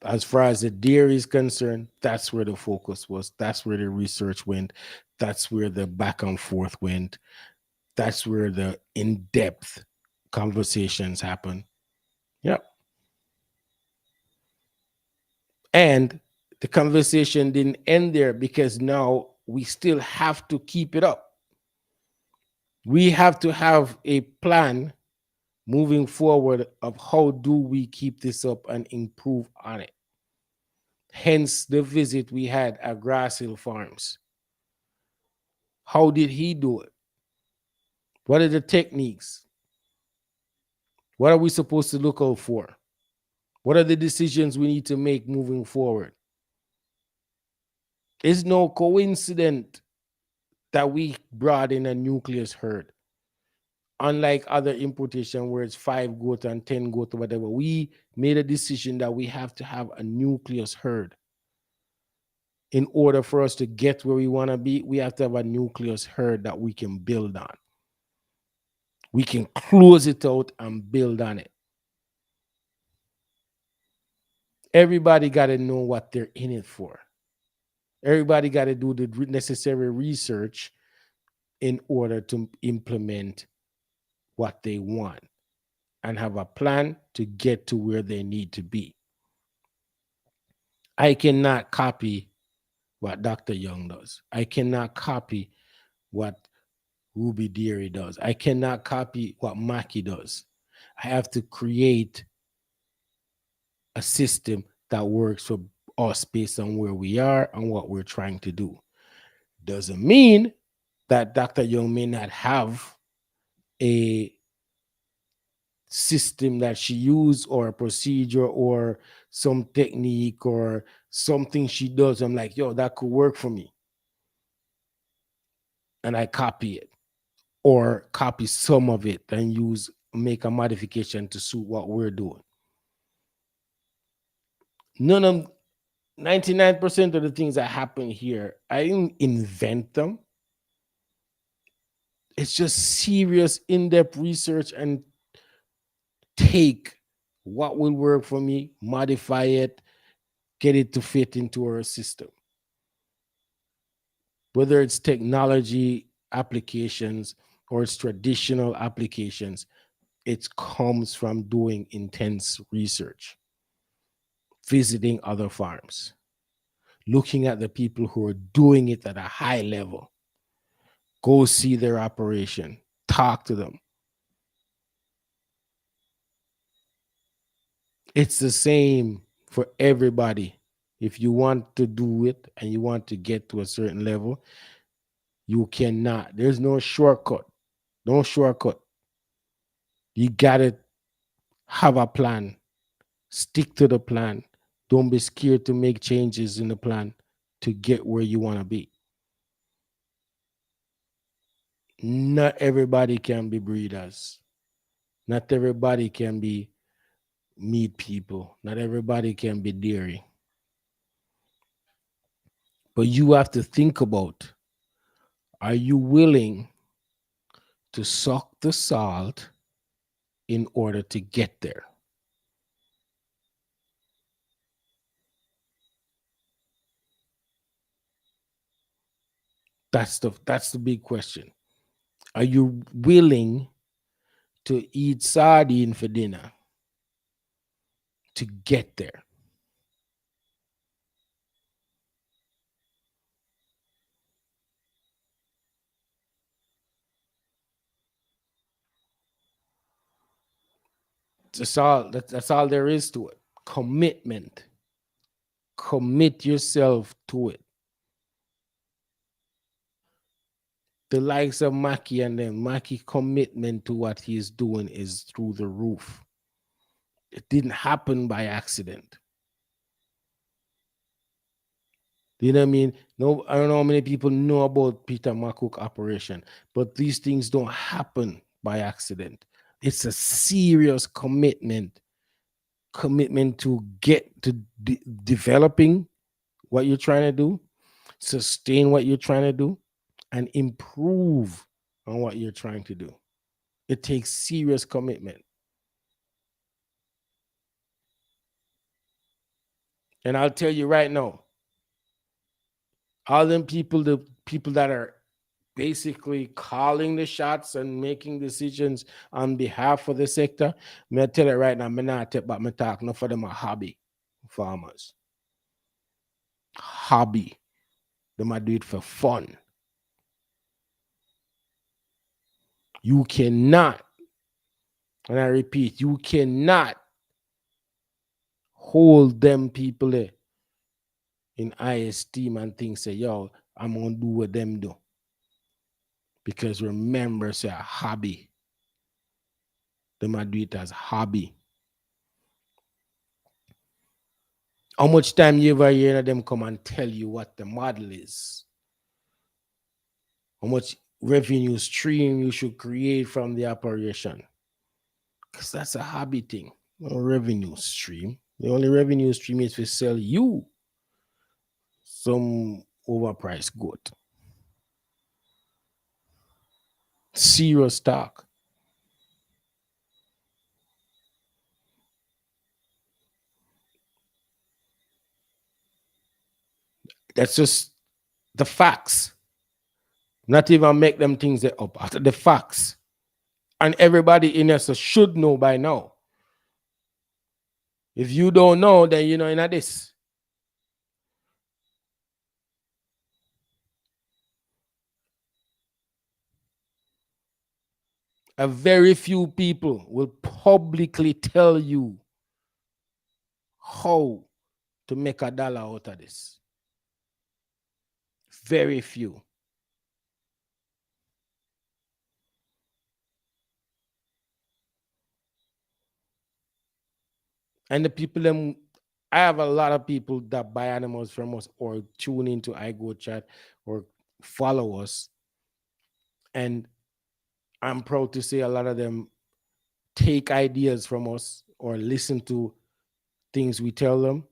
as far as the dairy is concerned, that's where the focus was. That's where the research went. That's where the back and forth went. That's where the in-depth conversations happen. Yep. And the conversation didn't end there because now we still have to keep it up. We have to have a plan moving forward of how do we keep this up and improve on it. Hence the visit we had at Grass Hill Farms. How did he do it? What are the techniques? What are we supposed to look out for? What are the decisions we need to make moving forward? It's no coincidence that we brought in a nucleus herd. Unlike other importation where it's 5 goat and 10 goat or whatever, we made a decision that we have to have a nucleus herd. In order for us to get where we want to be, we have to have a nucleus herd that we can build on. We can close it out and build on it. Everybody got to know what they're in it for. Everybody got to do the necessary research in order to implement what they want and have a plan to get to where they need to be. I cannot copy what Dr. Young does. I cannot copy what Ruby Dairy does. I cannot copy what Mackie does. I have to create a system that works for us based on where we are and what we're trying to do. Doesn't mean that Dr. Young may not have a system that she used or a procedure or some technique or something she does. I'm like, yo, that could work for me. And I copy it or copy some of it and make a modification to suit what we're doing. None of 99% of the things that happen here, I didn't invent them. It's just serious, in-depth research and take what will work for me, modify it, get it to fit into our system. Whether it's technology applications or it's traditional applications, it comes from doing intense research, visiting other farms, looking at the people who are doing it at a high level. Go see their operation, talk to them. It's the same for everybody. If you want to do it and you want to get to a certain level, you cannot. There's no shortcut. No shortcut. You got to have a plan. Stick to the plan. Don't be scared to make changes in the plan to get where you want to be. Not everybody can be breeders. Not everybody can be meat people. Not everybody can be dairy. But you have to think about, are you willing to suck the salt in order to get there? That's the big question. Are you willing to eat sardine for dinner to get there? That's all there is to it. Commitment. Commit yourself to it. The likes of Mackie and them, Mackie commitment to what he's doing is through the roof. It didn't happen by accident. You know what I mean? No, I don't know how many people know about Peter McCook operation, but these things don't happen by accident. It's a serious commitment to get to developing what you're trying to do, sustain what you're trying to do, and improve on what you're trying to do. It takes serious commitment. And I'll tell you right now, all them people, the people that are basically calling the shots and making decisions on behalf of the sector, me I tell you right now, I'm not take back my talk, no for them a hobby farmers. Hobby. They might do it for fun. You cannot, and I repeat, you cannot hold them people there in high esteem and think, say, yo, I'm gonna do what them do. Because remember, it's a hobby. They might do it as hobby. How much time you ever hear them come and tell you what the model is? How much revenue stream you should create from the operation? Because that's a hobby thing, no revenue stream. The only revenue stream is to sell you some overpriced goat. Serious talk. That's just the facts. Not even make them things that up. After the facts. And everybody in us should know by now. If you don't know, then you know in this. A very few people will publicly tell you how to make a dollar out of this. Very few. And the people them, I have a lot of people that buy animals from us or tune into iGoat chat or follow us. And I'm proud to say a lot of them take ideas from us or listen to things we tell them.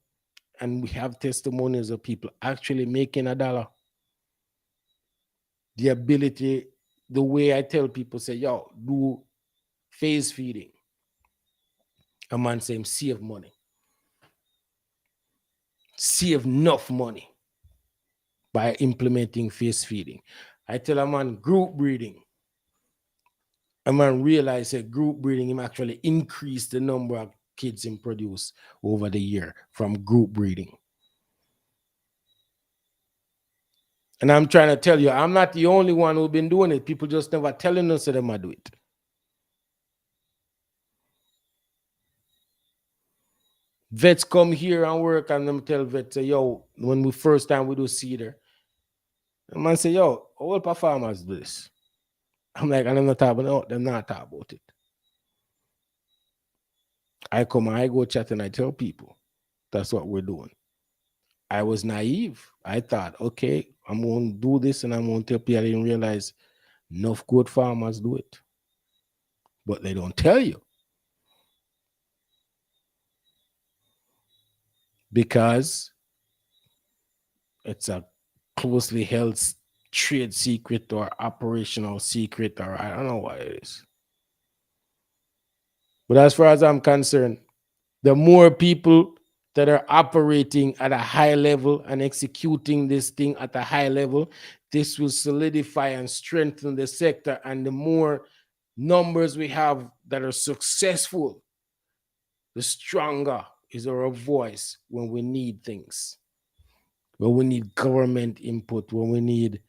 And we have testimonies of people actually making a dollar. The ability, the way I tell people, say, yo, do phase feeding. A man say him save enough money by implementing phase feeding. I tell a man group breeding. A man realize that group breeding him actually increase the number of kids him produce over the year from group breeding. And I'm trying to tell you, I'm not the only one who's been doing it. People just never telling us that they might do it. Vets come here and work and them tell vets, say, yo, when we first time we do cedar, the man say, yo, all performers do this. I'm like, and I'm not talking about, no, they're not talking about it. I come and I go chat and I tell people that's what we're doing. I was naive. I thought, okay, I'm going to do this and I'm going to tell people. I didn't realize enough good farmers do it. But they don't tell you. Because it's a closely held trade secret or operational secret, or I don't know what it is. But as far as I'm concerned, the more people that are operating at a high level and executing this thing at a high level, this will solidify and strengthen the sector. And the more numbers we have that are successful, the stronger is our voice when we need things, when we need government input, when we need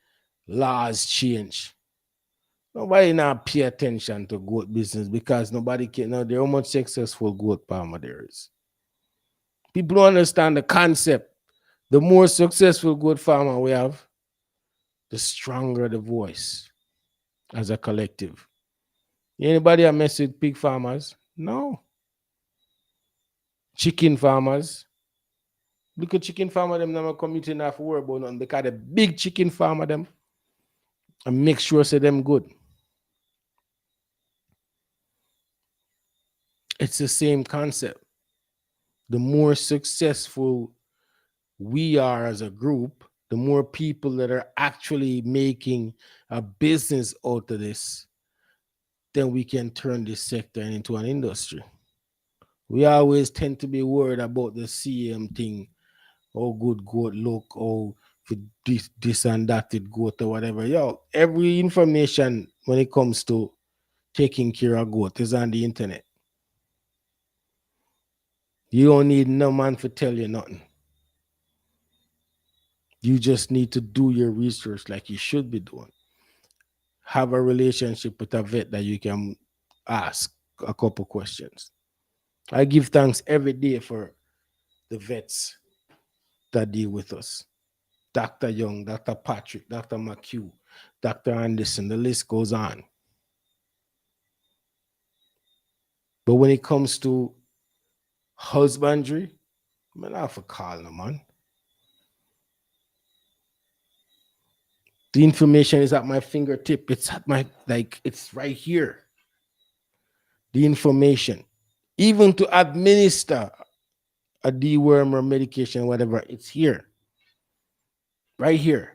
laws change. Nobody now pay attention to goat business because nobody can know how much successful goat farmer there is. People don't understand the concept. The more successful goat farmer we have, the stronger the voice as a collective. Anybody a mess with pig farmers? No. Chicken farmers. Look at chicken farmer them never community enough worry about nothing because the big chicken farmer them and make sure say them good. It's the same concept. The more successful we are as a group, the more people that are actually making a business out of this, then we can turn this sector into an industry. We always tend to be worried about the CM thing, oh good goat look, oh for this and that it goat or whatever. Yo, every information when it comes to taking care of goat is on the internet. You don't need no man to tell you nothing. You just need to do your research like you should be doing. Have a relationship with a vet that you can ask a couple questions. I give thanks every day for the vets that deal with us. Dr. Young, Dr. Patrick, Dr. McHugh, Dr. Anderson, the list goes on. But when it comes to husbandry, man, I have to call no man. The information is at my fingertip. It's at my, like, it's right here. The information. Even to administer a deworm or medication, whatever, it's here. Right here.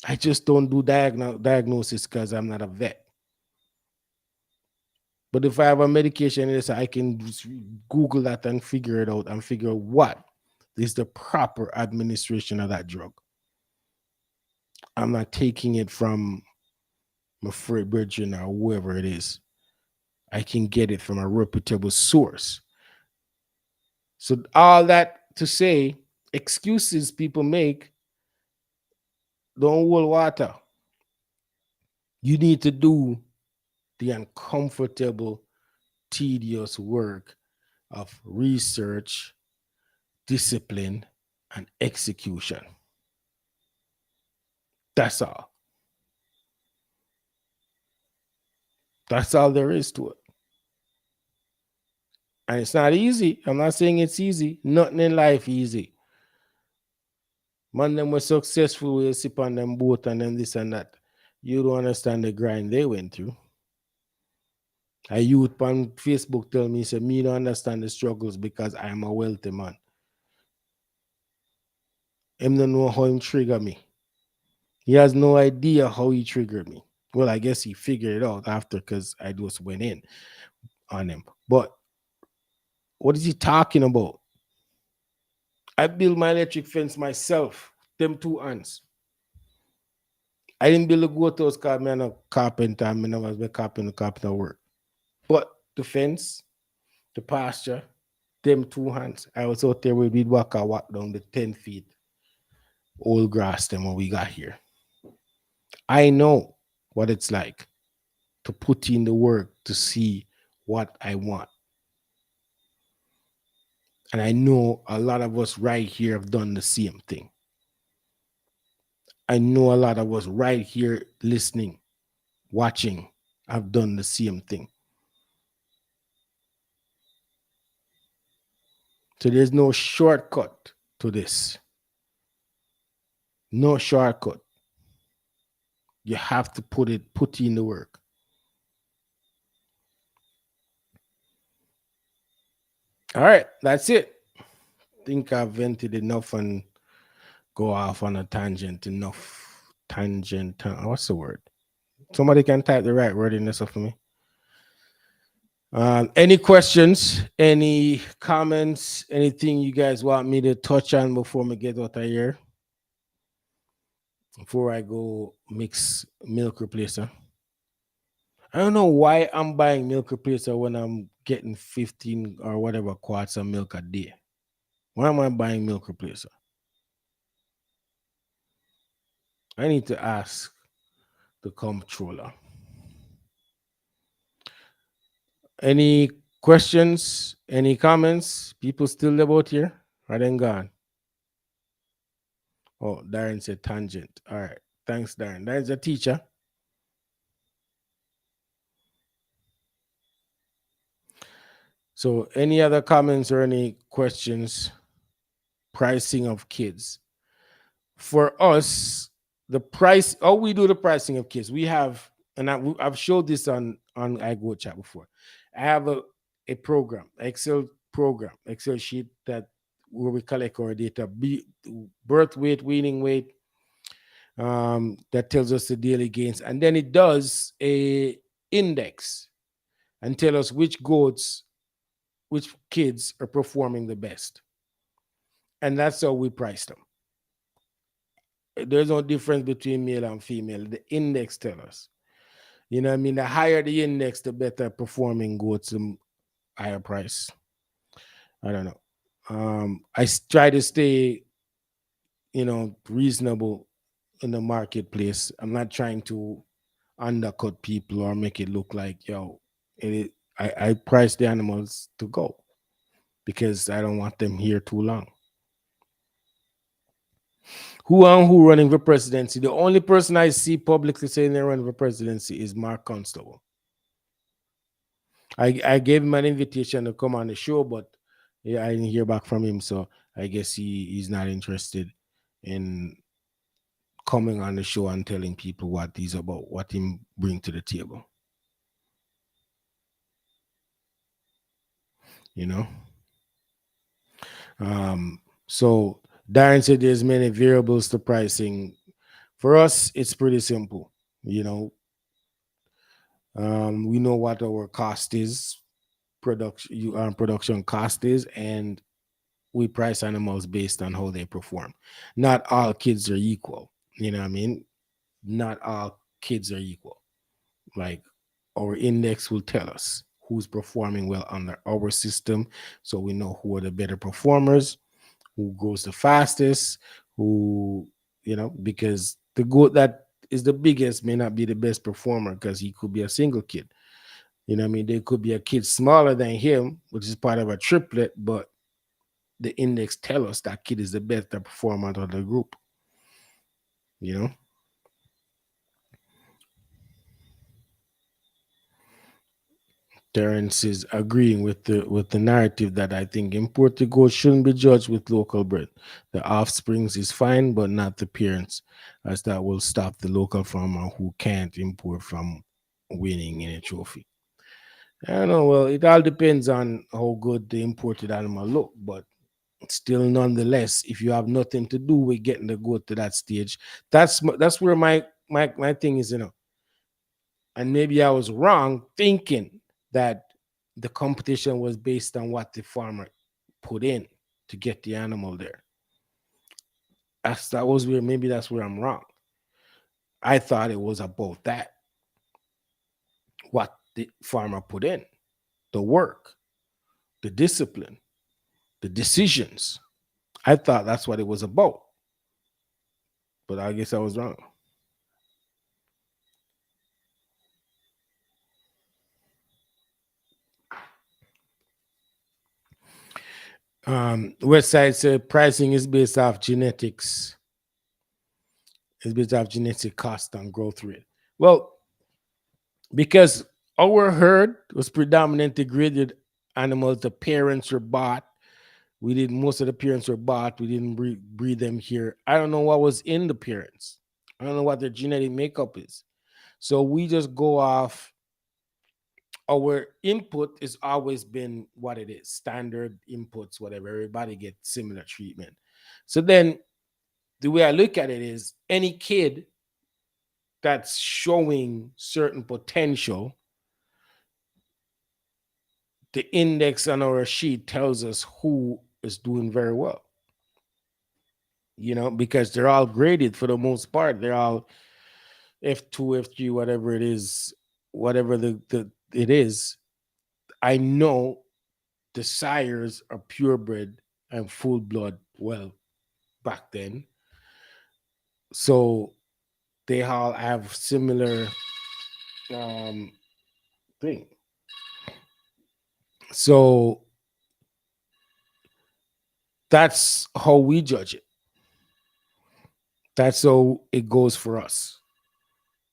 I just don't do diagnosis because I'm not a vet. But if I have a medication, I can just Google that and figure it out and figure out what is the proper administration of that drug. I'm not taking it from my Fred Bridgen or whoever it is. I can get it from a reputable source. So all that to say, excuses people make don't hold water. You need to do the uncomfortable, tedious work of research, discipline, and execution. That's all. That's all there is to it. And it's not easy. I'm not saying it's easy. Nothing in life easy. Man, them were successful, we sip on them boat and then this and that. You don't understand the grind they went through. A youth on Facebook tell me, say, me don't understand the struggles because I'm a wealthy man. Him don't know how him trigger me. He has no idea how he triggered me. Well, I guess he figured it out after because I just went in on him. But what is he talking about? I built my electric fence myself, them two hands. I didn't build a goat house because I'm a carpenter. I mean, I was a carpenter work. But the fence, the pasture, them two hands. I was out there with walk down the 10 feet old grass them when we got here. I know what it's like to put in the work to see what I want. And I know a lot of us right here have done the same thing. I know a lot of us right here listening, watching, have done the same thing. So there's no shortcut to this. No shortcut. You have to put in the work. All right, that's it. Think I've vented enough and go off on a tangent enough. Tangent. What's the word? Somebody can type the right word in this for me. Any questions? Any comments? Anything you guys want me to touch on before we get out of here? Before I go mix milk replacer. I don't know why I'm buying milk replacer when I'm getting 15 or whatever quarts of milk a day. Why am I buying milk replacer? I need to ask the comptroller. Any questions? Any comments? People still about here? Are they gone? Oh, Darren said tangent. All right. Thanks, Darren. Darren's a teacher. So, any other comments or any questions? Pricing of kids. For us, the price, how we do the pricing of kids, we have, and I've showed this on iGoat chat before. I have a program, Excel program, Excel sheet that where we collect our data, birth weight, weaning weight, that tells us the daily gains, and then it does a index and tell us which goats, which kids are performing the best, and that's how we price them. There's no difference between male and female. The index tell us. You know what I mean? The higher the index, the better performing goats, the higher price. I don't know. I try to stay, reasonable in the marketplace. I'm not trying to undercut people or make it look like, I price the animals to go because I don't want them here too long. Who running for presidency? The only person I see publicly saying they're running for presidency is Mark Constable. I gave him an invitation to come on the show, but yeah, I didn't hear back from him. So I guess he's not interested in coming on the show and telling people what he's about, what he bring to the table. You know? So Darren said there's many variables to pricing. For us, it's pretty simple. We know what our cost is, production cost is, and we price animals based on how they perform. Not all kids are equal. You know what I mean? Not all kids are equal. Like our index will tell us who's performing well under our system, so we know who are the better performers, who grows the fastest, who, because the goat that is the biggest may not be the best performer because he could be a single kid. You know what I mean? There could be a kid smaller than him, which is part of a triplet, but the index tell us that kid is the best performer out of the group. You know, Terrence is agreeing with the narrative that I think imported goats shouldn't be judged with local breed. The offsprings is fine, but not the parents, as that will stop the local farmer who can't import from winning any trophy. I don't know. Well, it all depends on how good the imported animal look, but still, nonetheless, if you have nothing to do with getting the goat to that stage, that's where my thing is. And maybe I was wrong thinking that the competition was based on what the farmer put in to get the animal there. That was where maybe that's where I'm wrong. I thought it was about that, what the farmer put in, the work, the discipline, the decisions. I thought that's what it was about, but I guess I was wrong. Website said pricing is based off genetics. It's based off genetic cost and growth rate. Well, because our herd was predominantly graded animals, the parents were bought. We did most of the parents were bought. We didn't breed them here. I don't know what was in the parents. I don't know what their genetic makeup is. So we just go off. Our input has always been what it is, standard inputs, whatever. Everybody gets similar treatment. So then the way I look at it is any kid that's showing certain potential, the index on our sheet tells us who is doing very well, because they're all graded for the most part. They're all F2, F3, whatever it is, whatever the it is. I know the sires are purebred and full blood. Well, back then, so they all have similar um thing. So that's how we judge it. That's how it goes for us.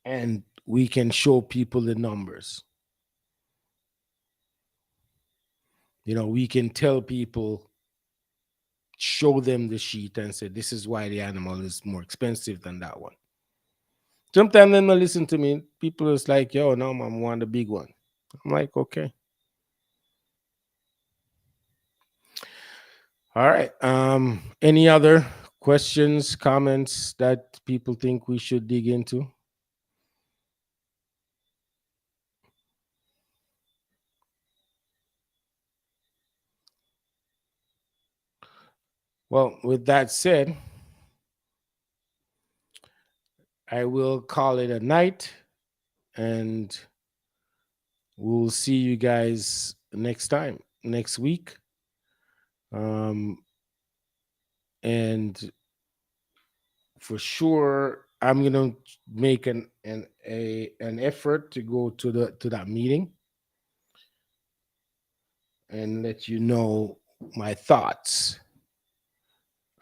And we can show people the numbers. We can tell people, show them the sheet and say, this is why the animal is more expensive than that one. Sometimes then they listen to me. People is like, yo, no, I want the big one. I'm like, okay. All right. Any other questions, comments that people think we should dig into? Well, with that said, I will call it a night, and we'll see you guys next time, next week. Um, and for sure, I'm gonna make an effort to go to that meeting and let you know my thoughts.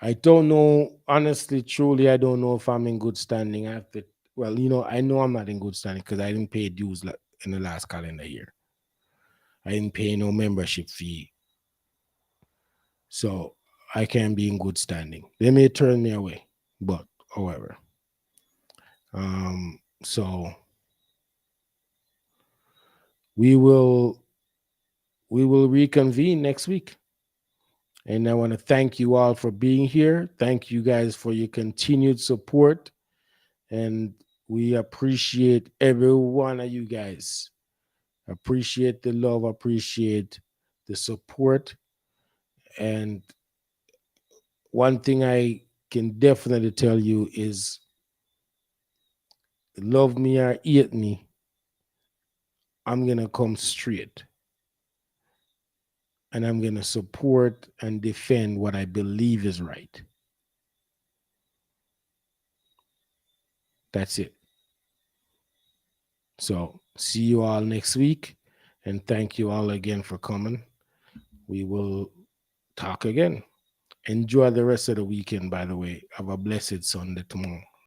I don't know, honestly, truly, I don't know if I'm in good standing. I have to, well, I know I'm not in good standing because I didn't pay dues in the last calendar year. I didn't pay no membership fee. So I can be in good standing. They may turn me away, but however. So we will reconvene next week. And I want to thank you all for being here. Thank you guys for your continued support. And we appreciate every one of you guys. Appreciate the love, appreciate the support. And one thing I can definitely tell you is love me or hate me, I'm going to come straight. And I'm going to support and defend what I believe is right. That's it. So see you all next week. And thank you all again for coming. We will talk again. Enjoy the rest of the weekend, by the way. Have a blessed Sunday tomorrow.